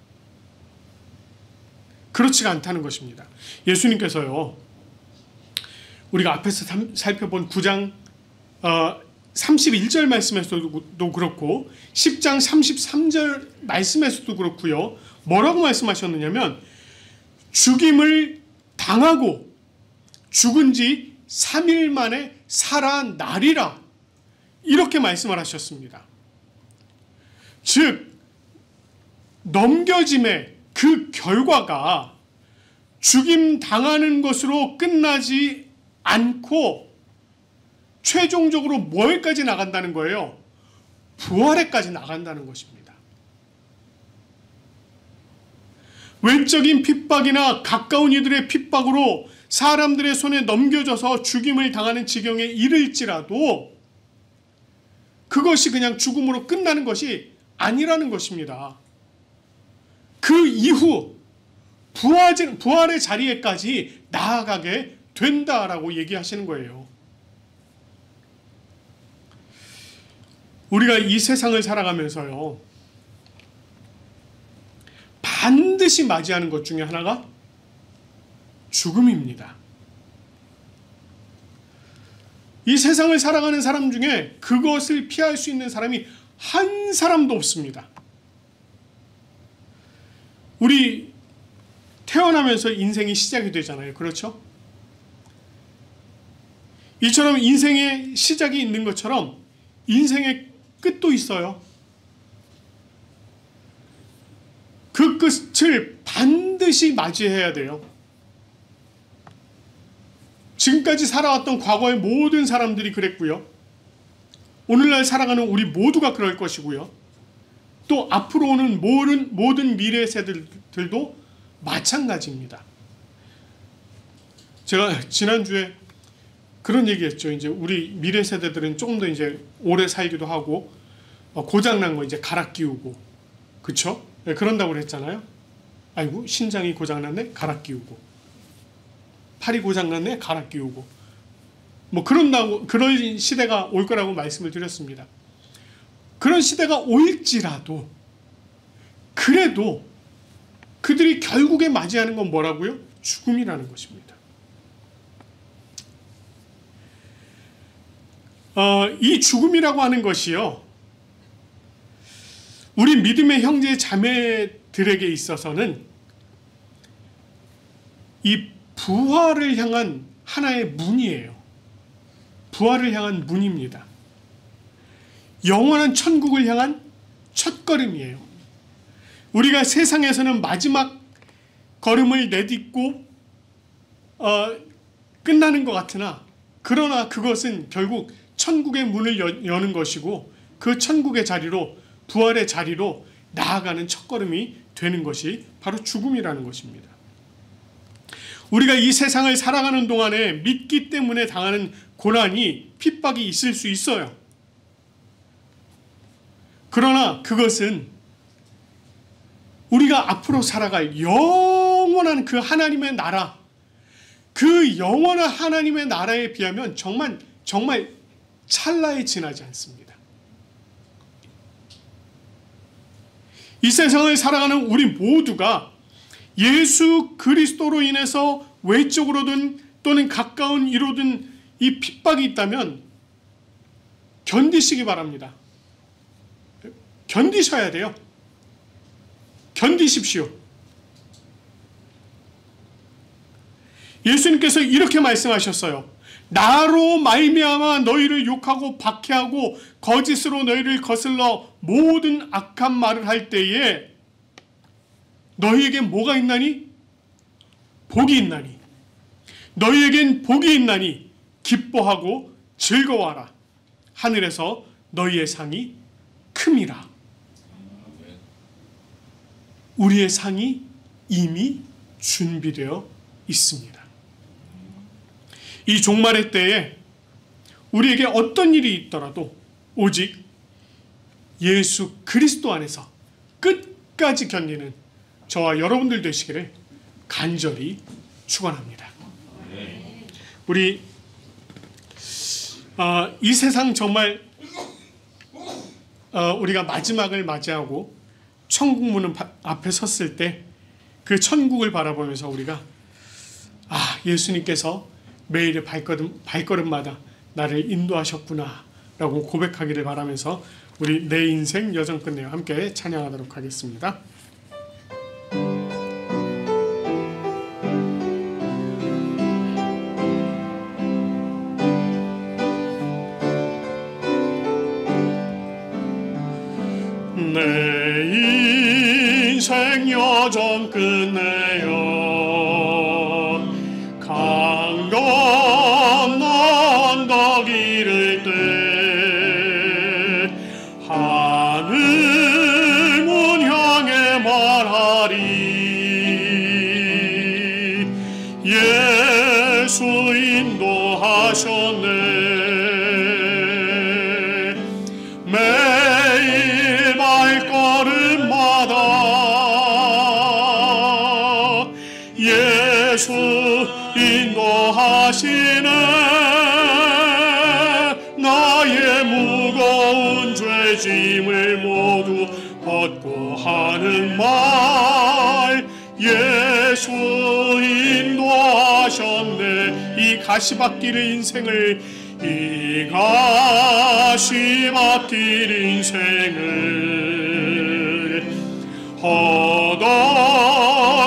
그렇지가 않다는 것입니다. 예수님께서요, 우리가 앞에서 살펴본 9장 31절 말씀에서도 그렇고 10장 33절 말씀에서도 그렇고요. 뭐라고 말씀하셨느냐면 죽임을 당하고 죽은 지 3일 만에 살아나리라. 이렇게 말씀을 하셨습니다. 즉 넘겨짐의 그 결과가 죽임 당하는 것으로 끝나지 않고 최종적으로 뭐에까지 나간다는 거예요? 부활에까지 나간다는 것입니다. 외적인 핍박이나 가까운 이들의 핍박으로 사람들의 손에 넘겨져서 죽임을 당하는 지경에 이를지라도 그것이 그냥 죽음으로 끝나는 것이 아니라는 것입니다. 그 이후 부활의 자리에까지 나아가게 된다라고 얘기하시는 거예요. 우리가 이 세상을 살아가면서요, 반드시 맞이하는 것 중에 하나가 죽음입니다. 이 세상을 살아가는 사람 중에 그것을 피할 수 있는 사람이 한 사람도 없습니다. 우리 태어나면서 인생이 시작이 되잖아요. 그렇죠? 이처럼 인생의 시작이 있는 것처럼 인생의 끝도 있어요. 그 끝을 반드시 맞이해야 돼요. 지금까지 살아왔던 과거의 모든 사람들이 그랬고요. 오늘날 살아가는 우리 모두가 그럴 것이고요. 또 앞으로 오는 모든 미래 세대들도 마찬가지입니다. 제가 지난주에 그런 얘기했죠. 이제 우리 미래 세대들은 조금 더 이제 오래 살기도 하고 고장난 거 이제 갈아 끼우고, 그쵸? 네, 그런다고 그랬잖아요. 아이고 신장이 고장났네, 갈아 끼우고. 팔이 고장났네, 갈아 끼우고. 뭐 그런 시대가 올 거라고 말씀을 드렸습니다. 그런 시대가 올지라도 그래도 그들이 결국에 맞이하는 건 뭐라고요? 죽음이라는 것입니다. 이 죽음이라고 하는 것이요, 우리 믿음의 형제 자매들에게 있어서는 이 부활을 향한 하나의 문이에요. 부활을 향한 문입니다. 영원한 천국을 향한 첫걸음이에요. 우리가 세상에서는 마지막 걸음을 내딛고 끝나는 것 같으나, 그러나 그것은 결국 천국의 문을 여는 것이고 그 천국의 자리로, 부활의 자리로 나아가는 첫걸음이 되는 것이 바로 죽음이라는 것입니다. 우리가 이 세상을 살아가는 동안에 믿기 때문에 당하는 고난이, 핍박이 있을 수 있어요. 그러나 그것은 우리가 앞으로 살아갈 영원한 그 하나님의 나라, 그 영원한 하나님의 나라에 비하면 정말 찰나에 지나지 않습니다. 이 세상을 살아가는 우리 모두가 예수 그리스도로 인해서 외적으로든 또는 가까운 이로든 이 핍박이 있다면 견디시기 바랍니다. 견디셔야 돼요. 견디십시오. 예수님께서 이렇게 말씀하셨어요. 나로 말미암아 너희를 욕하고 박해하고 거짓으로 너희를 거슬러 모든 악한 말을 할 때에 너희에겐 뭐가 있나니? 복이 있나니. 너희에겐 복이 있나니 기뻐하고 즐거워하라. 하늘에서 너희의 상이 큼이라. 우리의 상이 이미 준비되어 있습니다. 이 종말의 때에 우리에게 어떤 일이 있더라도 오직 예수 그리스도 안에서 끝까지 견디는 저와 여러분들 되시기를 간절히 축원합니다. 우리 이 세상 정말 우리가 마지막을 맞이하고 천국 문 앞에 섰을 때 그 천국을 바라보면서 우리가 예수님께서 매일의 발걸음마다 나를 인도하셨구나 라고 고백하기를 바라면서 우리 내 인생 여정 끝내요 함께 찬양하도록 하겠습니다. 내 인생 여정 끝내요 강 건너 언덕 이를 때 하늘 문 향해 말하리 예수 인도하셨네 매일 발걸음마다 예수 인도하시네 나의 무거운 죄짐을 모두 벗고 하는 말 예수 인도하셨네 이 가시밭길 인생을 이 가시밭길 인생을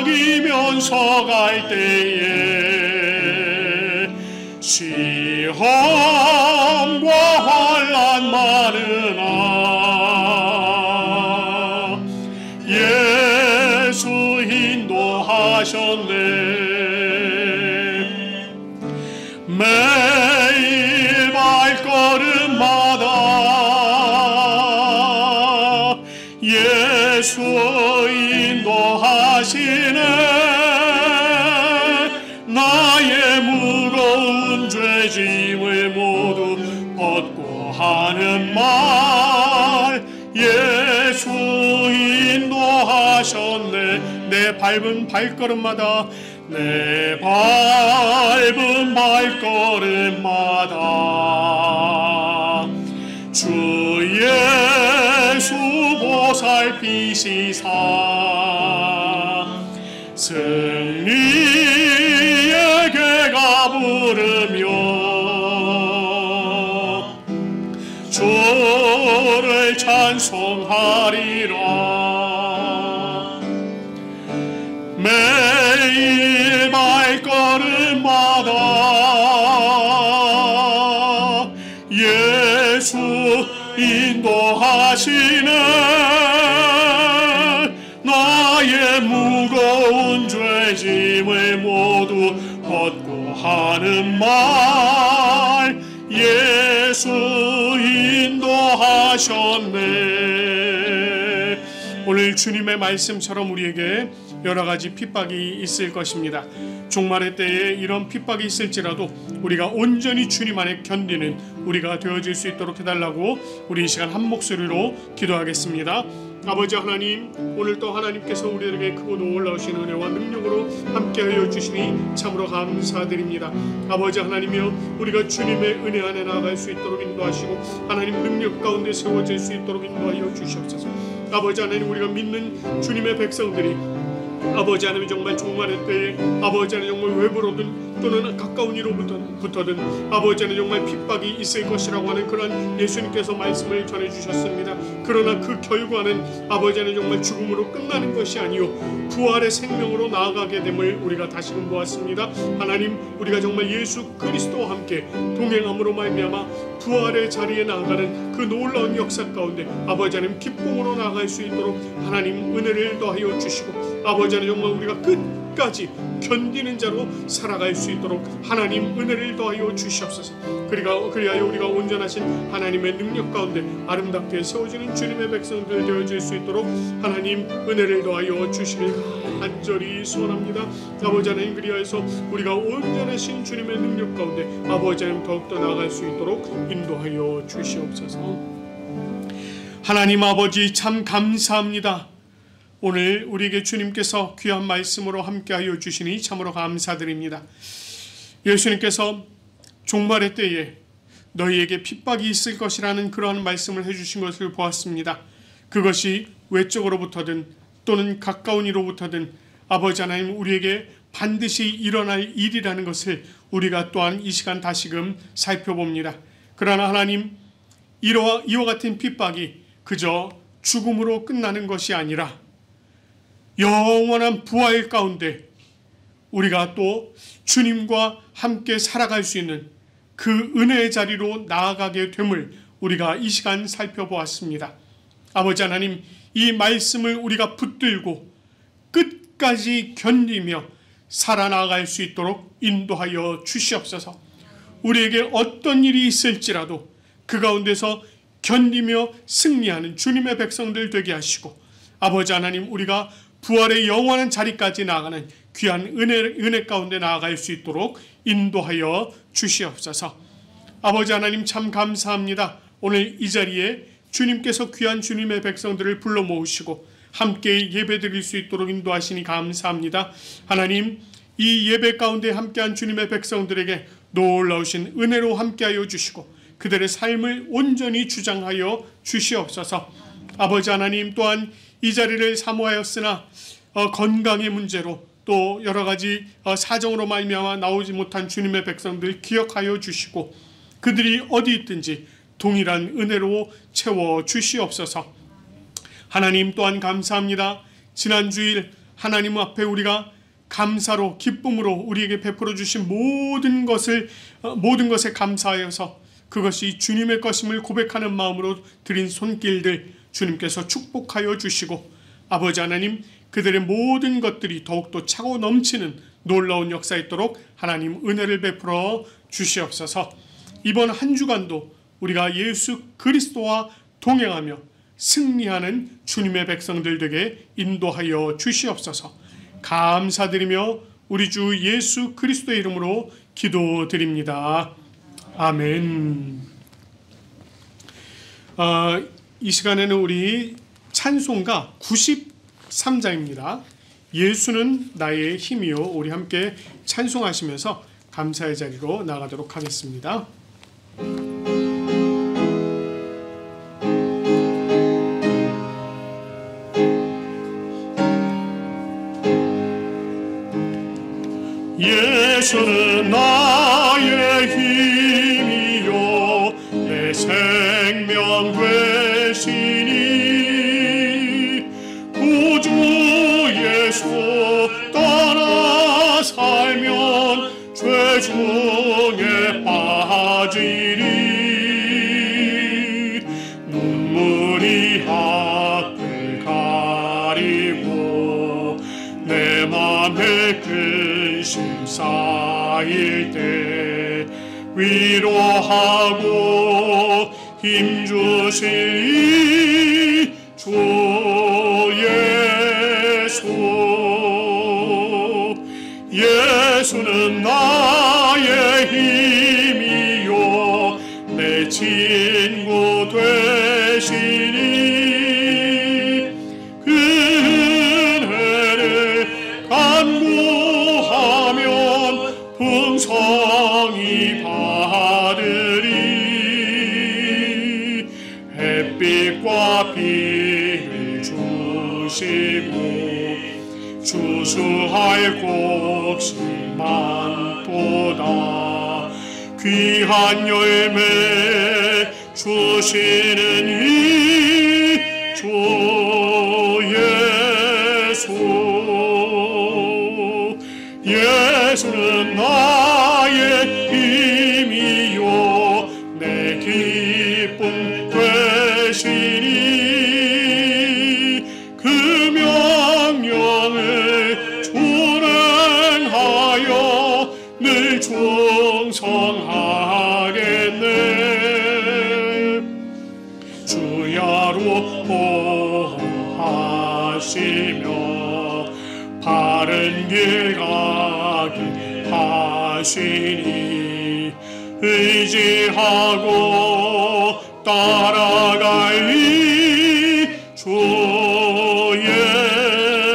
허덕이면서 갈 때에 시험과 환난 많으나 예수 인도하셨네 매일 발걸음마다 예수 인도하시네 나의 무거운 죄짐을 모두 벗고 하는 말 예수 인도하셨네 내 밟은 발걸음마다 내 밟은 발걸음마다 주 예수 보살피시사 승리의 궤가 부르며 주를 찬송하리라 매일 발걸음마다 예수 인도하시네 나의 무거운 죄짐을 모두 벗고 하는 말 예수 인도하셨네 오늘 주님의 말씀처럼 우리에게 여러 가지 핍박이 있을 것입니다. 종말의 때에 이런 핍박이 있을지라도 우리가 온전히 주님 안에 견디는 우리가 되어질 수 있도록 해달라고 우리 이 시간 한 목소리로 기도하겠습니다. 아버지 하나님 오늘도 하나님께서 우리에게 크고 놀라우신 은혜와 능력으로 함께하여 주시니 참으로 감사드립니다. 아버지 하나님이여 우리가 주님의 은혜 안에 나아갈 수 있도록 인도하시고 하나님 능력 가운데 세워질 수 있도록 인도하여 주시옵소서. 아버지 하나님 우리가 믿는 주님의 백성들이 아버지 하나님 정말 종말의 때에 아버지 하나님 정말 외부로든 또는 가까운 이로부터든 아버지 하나님 정말 핍박이 있을 것이라고 하는 그런 예수님께서 말씀을 전해주셨습니다. 그러나 그 결과는 아버지 하나님 정말 죽음으로 끝나는 것이 아니요 부활의 생명으로 나아가게 됨을 우리가 다시금 보았습니다. 하나님 우리가 정말 예수 그리스도와 함께 동행함으로 말미암아 부활의 자리에 나아가는 그 놀라운 역사 가운데 아버지 하나님 기쁨으로 나아갈 수 있도록 하나님 은혜를 더하여 주시고 아버지 하나님 정말 우리가 끝까지 견디는 자로 살아갈 수 있도록 하나님 은혜를 더하여 주시옵소서. 그리하여 우리가 온전하신 하나님의 능력 가운데 아름답게 세워지는 주님의 백성들 되어질 수 있도록 하나님 은혜를 더하여 주시길 간절히 소원합니다. 아버지 하나님, 그리하여서 우리가 온전하신 주님의 능력 가운데 아버지 하나님 더욱더 나아갈 수 있도록 인도하여 주시옵소서. 하나님 아버지, 참 감사합니다. 오늘 우리에게 주님께서 귀한 말씀으로 함께하여 주시니 참으로 감사드립니다. 예수님께서 종말의 때에 너희에게 핍박이 있을 것이라는 그러한 말씀을 해주신 것을 보았습니다. 그것이 외적으로부터든 또는 가까운 이로부터든 아버지 하나님, 우리에게 반드시 일어날 일이라는 것을 우리가 또한 이 시간 다시금 살펴봅니다. 그러나 하나님, 이와 같은 핍박이 그저 죽음으로 끝나는 것이 아니라 영원한 부활 가운데 우리가 또 주님과 함께 살아갈 수 있는 그 은혜의 자리로 나아가게 됨을 우리가 이 시간 살펴보았습니다. 아버지 하나님, 이 말씀을 우리가 붙들고 끝까지 견디며 살아나갈 수 있도록 인도하여 주시옵소서. 우리에게 어떤 일이 있을지라도 그 가운데서 견디며 승리하는 주님의 백성들 되게 하시고, 아버지 하나님, 우리가 부활의 영원한 자리까지 나아가는 귀한 은혜 가운데 나아갈 수 있도록 인도하여 주시옵소서. 아버지 하나님, 참 감사합니다. 오늘 이 자리에 주님께서 귀한 주님의 백성들을 불러 모으시고 함께 예배 드릴 수 있도록 인도하시니 감사합니다. 하나님, 이 예배 가운데 함께한 주님의 백성들에게 놀라우신 은혜로 함께하여 주시고 그들의 삶을 온전히 주장하여 주시옵소서. 아버지 하나님, 또한 이 자리를 사모하였으나 건강의 문제로 또 여러 가지 사정으로 말미암아 나오지 못한 주님의 백성들 기억하여 주시고 그들이 어디 있든지 동일한 은혜로 채워 주시옵소서. 하나님, 또한 감사합니다. 지난 주일 하나님 앞에 우리가 감사로 기쁨으로 우리에게 베풀어 주신 모든 것에 감사하여서 그것이 주님의 것임을 고백하는 마음으로 드린 손길들 주님께서 축복하여 주시고, 아버지 하나님, 그들의 모든 것들이 더욱더 차고 넘치는 놀라운 역사 있도록 하나님 은혜를 베풀어 주시옵소서. 이번 한 주간도 우리가 예수 그리스도와 동행하며 승리하는 주님의 백성들 되게 인도하여 주시옵소서. 감사드리며 우리 주 예수 그리스도의 이름으로 기도드립니다. 아멘. 이 시간에는 우리 찬송가 93장입니다. 예수는 나의 힘이요. 우리 함께 찬송하시면서 감사의 자리로 나가도록 하겠습니다. 예수는 나의 힘이요 내 생명 되시니 구주 예수 떠나 살면 죄 중에 빠지리 눈물이 앞을 가리고 내 맘에 근심 쌓일 때 위로하고 힘주시니 주 예수는 나의 힘이요 내 친구 되시니 그 은혜를 간구하면 풍성히 받으리 햇빛과 비를 주시고 주수할 곡식 많도다 귀한 열매 주시는 이 주 예수는 나의 힘이요 내 기쁨 되시니 그 명령을 준행하여 늘 충성하겠네 주야로 보호하시며 길 가게 하시니 의지하고 따라가리 주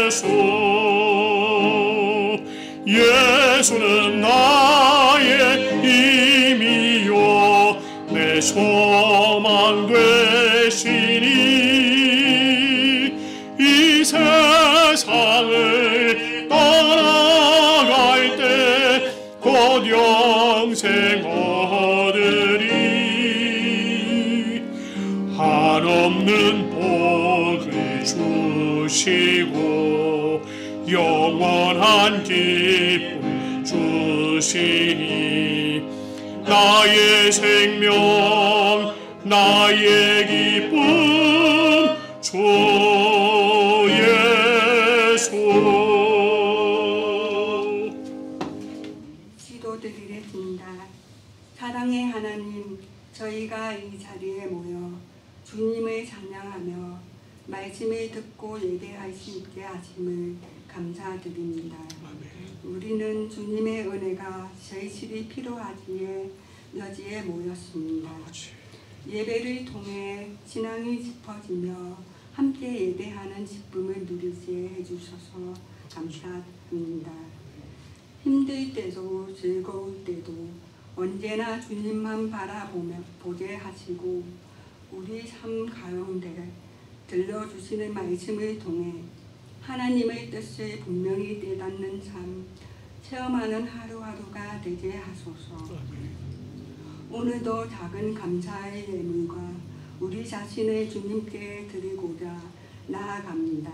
예수. 예수는 나의 힘이요 내 소망 되시니 이 세상을 떠나갈 때 곧 영생 얻으리. 한없는 복을 주시고 영원한 기쁨 주시니 나의 생명 나의 기쁨 주 예수. 기도드리겠습니다. 사랑의 하나님, 저희가 이 자리에 모여 주님을 찬양하며 말씀을 듣고 예배할 수 있게 하심을 감사드립니다. 우리는 주님의 은혜가 절실히 필요하기에 여기에 모였습니다. 예배를 통해 신앙이 짚어지며 함께 예배하는 기쁨을 누리게 해주셔서 감사합니다. 힘들 때도 즐거울 때도 언제나 주님만 바라보게 하시고 우리 삶 가운데 들려주시는 말씀을 통해 하나님의 뜻을 분명히 깨닫는 삶 체험하는 하루하루가 되게 하소서. 오늘도 작은 감사의 예물과 우리 자신을 주님께 드리고자 나아갑니다.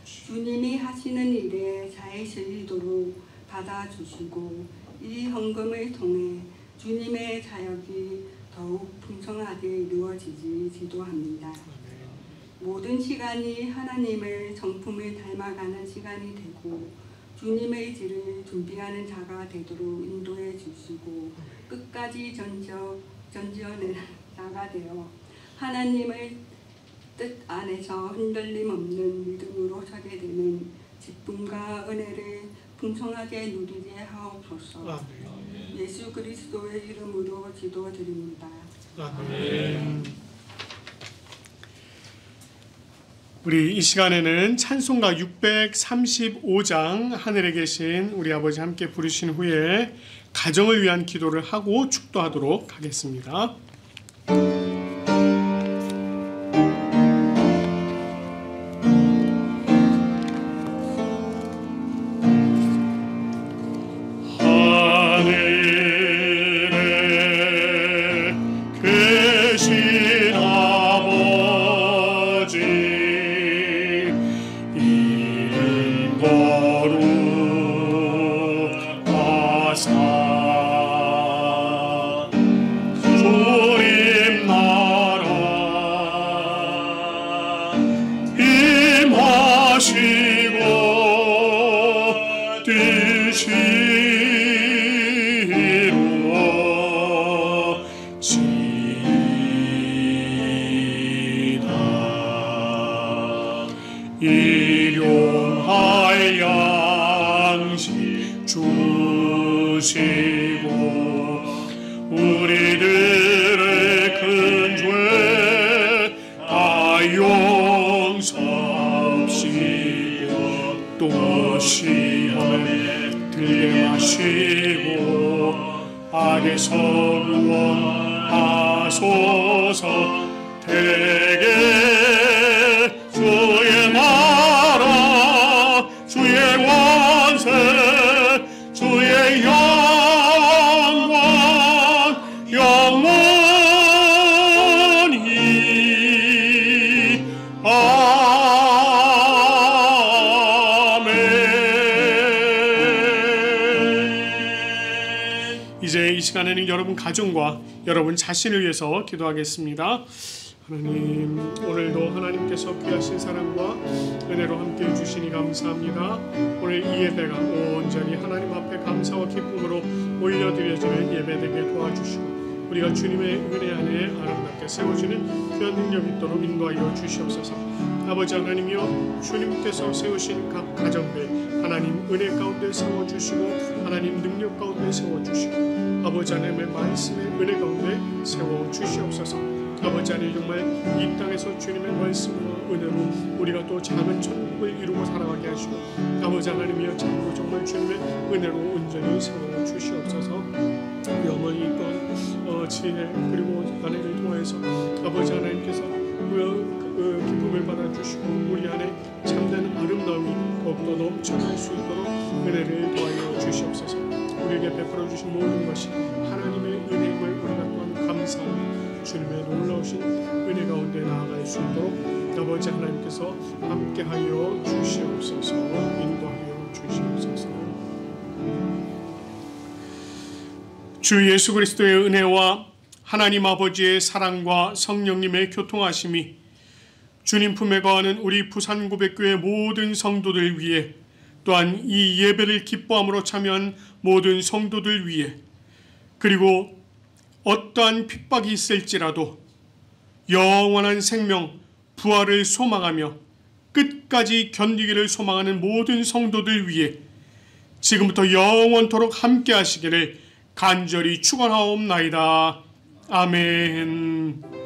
주님이 하시는 일에 잘 쓰이도록 받아주시고 이 헌금을 통해 주님의 사역이 더욱 풍성하게 이루어지지 기도합니다. 모든 시간이 하나님의 성품을 닮아가는 시간이 되고 주님의 길을 준비하는 자가 되도록 인도해 주시고 끝까지 전지어내는 자가 되어 하나님의 뜻 안에서 흔들림 없는 믿음으로 서게 되는 기쁨과 은혜를 풍성하게 누리게 하옵소서. 예수 그리스도의 이름으로 기도드립니다. 아멘. 우리 이 시간에는 찬송가 635장 하늘에 계신 우리 아버지 함께 부르신 후에 가정을 위한 기도를 하고 축도하도록 하겠습니다. 일용할 양식 주시고 우리들의 큰 죄 다 용서하시고 또 시험에 들게 하시고 악에서 구원하소서. 대개 주의 나라 주의 권세 주의 영광 영원히 아멘. 이제 이 시간에는 여러분 가정과 여러분 자신을 위해서 기도하겠습니다. 하나님, 오늘도 하나님께서 귀하신 사랑과 은혜로 함께 해주시니 감사합니다. 오늘 이 예배가 온전히 하나님 앞에 감사와 기쁨으로 올려드려지는 예배되게 도와주시고 우리가 주님의 은혜 안에 아름답게 세워지는 귀한 능력 있도록 인도하여 주시옵소서. 아버지 하나님이여, 주님께서 세우신 각 가정들 하나님 은혜 가운데 세워주시고 하나님 능력 가운데 세워주시고 아버지 하나님의 말씀의 은혜 가운데 세워주시옵소서. 아버지 하나님 정말 이 땅에서 주님의 말씀과 은혜로 우리가 또 작은 천국을 이루고 살아가게 하시고 아버지 하나님이여 참으로 정말 주님의 은혜로 온전히 세워주시옵소서. 우리 어머니 또한 지혜 그리고 아내를 통해서 아버지 하나님께서 기쁨을 받아주시고 우리 안에 참된 아름다움이 더욱더 넘쳐날 수 있도록 은혜를 더하여 주시옵소서. 우리에게 베풀어 주신 모든 것이 하나님의 은혜임을 우리가 또한 감사하며 주님의 놀라우신 은혜 가운데 나아갈 수 있도록 아버지 하나님께서 함께하여 주시옵소서. 인도하여 주시옵소서. 주 예수 그리스도의 은혜와 하나님 아버지의 사랑과 성령님의 교통하심이 주님 품에 거하는 우리 부산고백교회 모든 성도들 위해 또한 이 예배를 기뻐함으로 참여한 모든 성도들 위해 그리고 어떠한 핍박이 있을지라도 영원한 생명 부활을 소망하며 끝까지 견디기를 소망하는 모든 성도들 위해 지금부터 영원토록 함께 하시기를 간절히 축원하옵나이다. 아멘.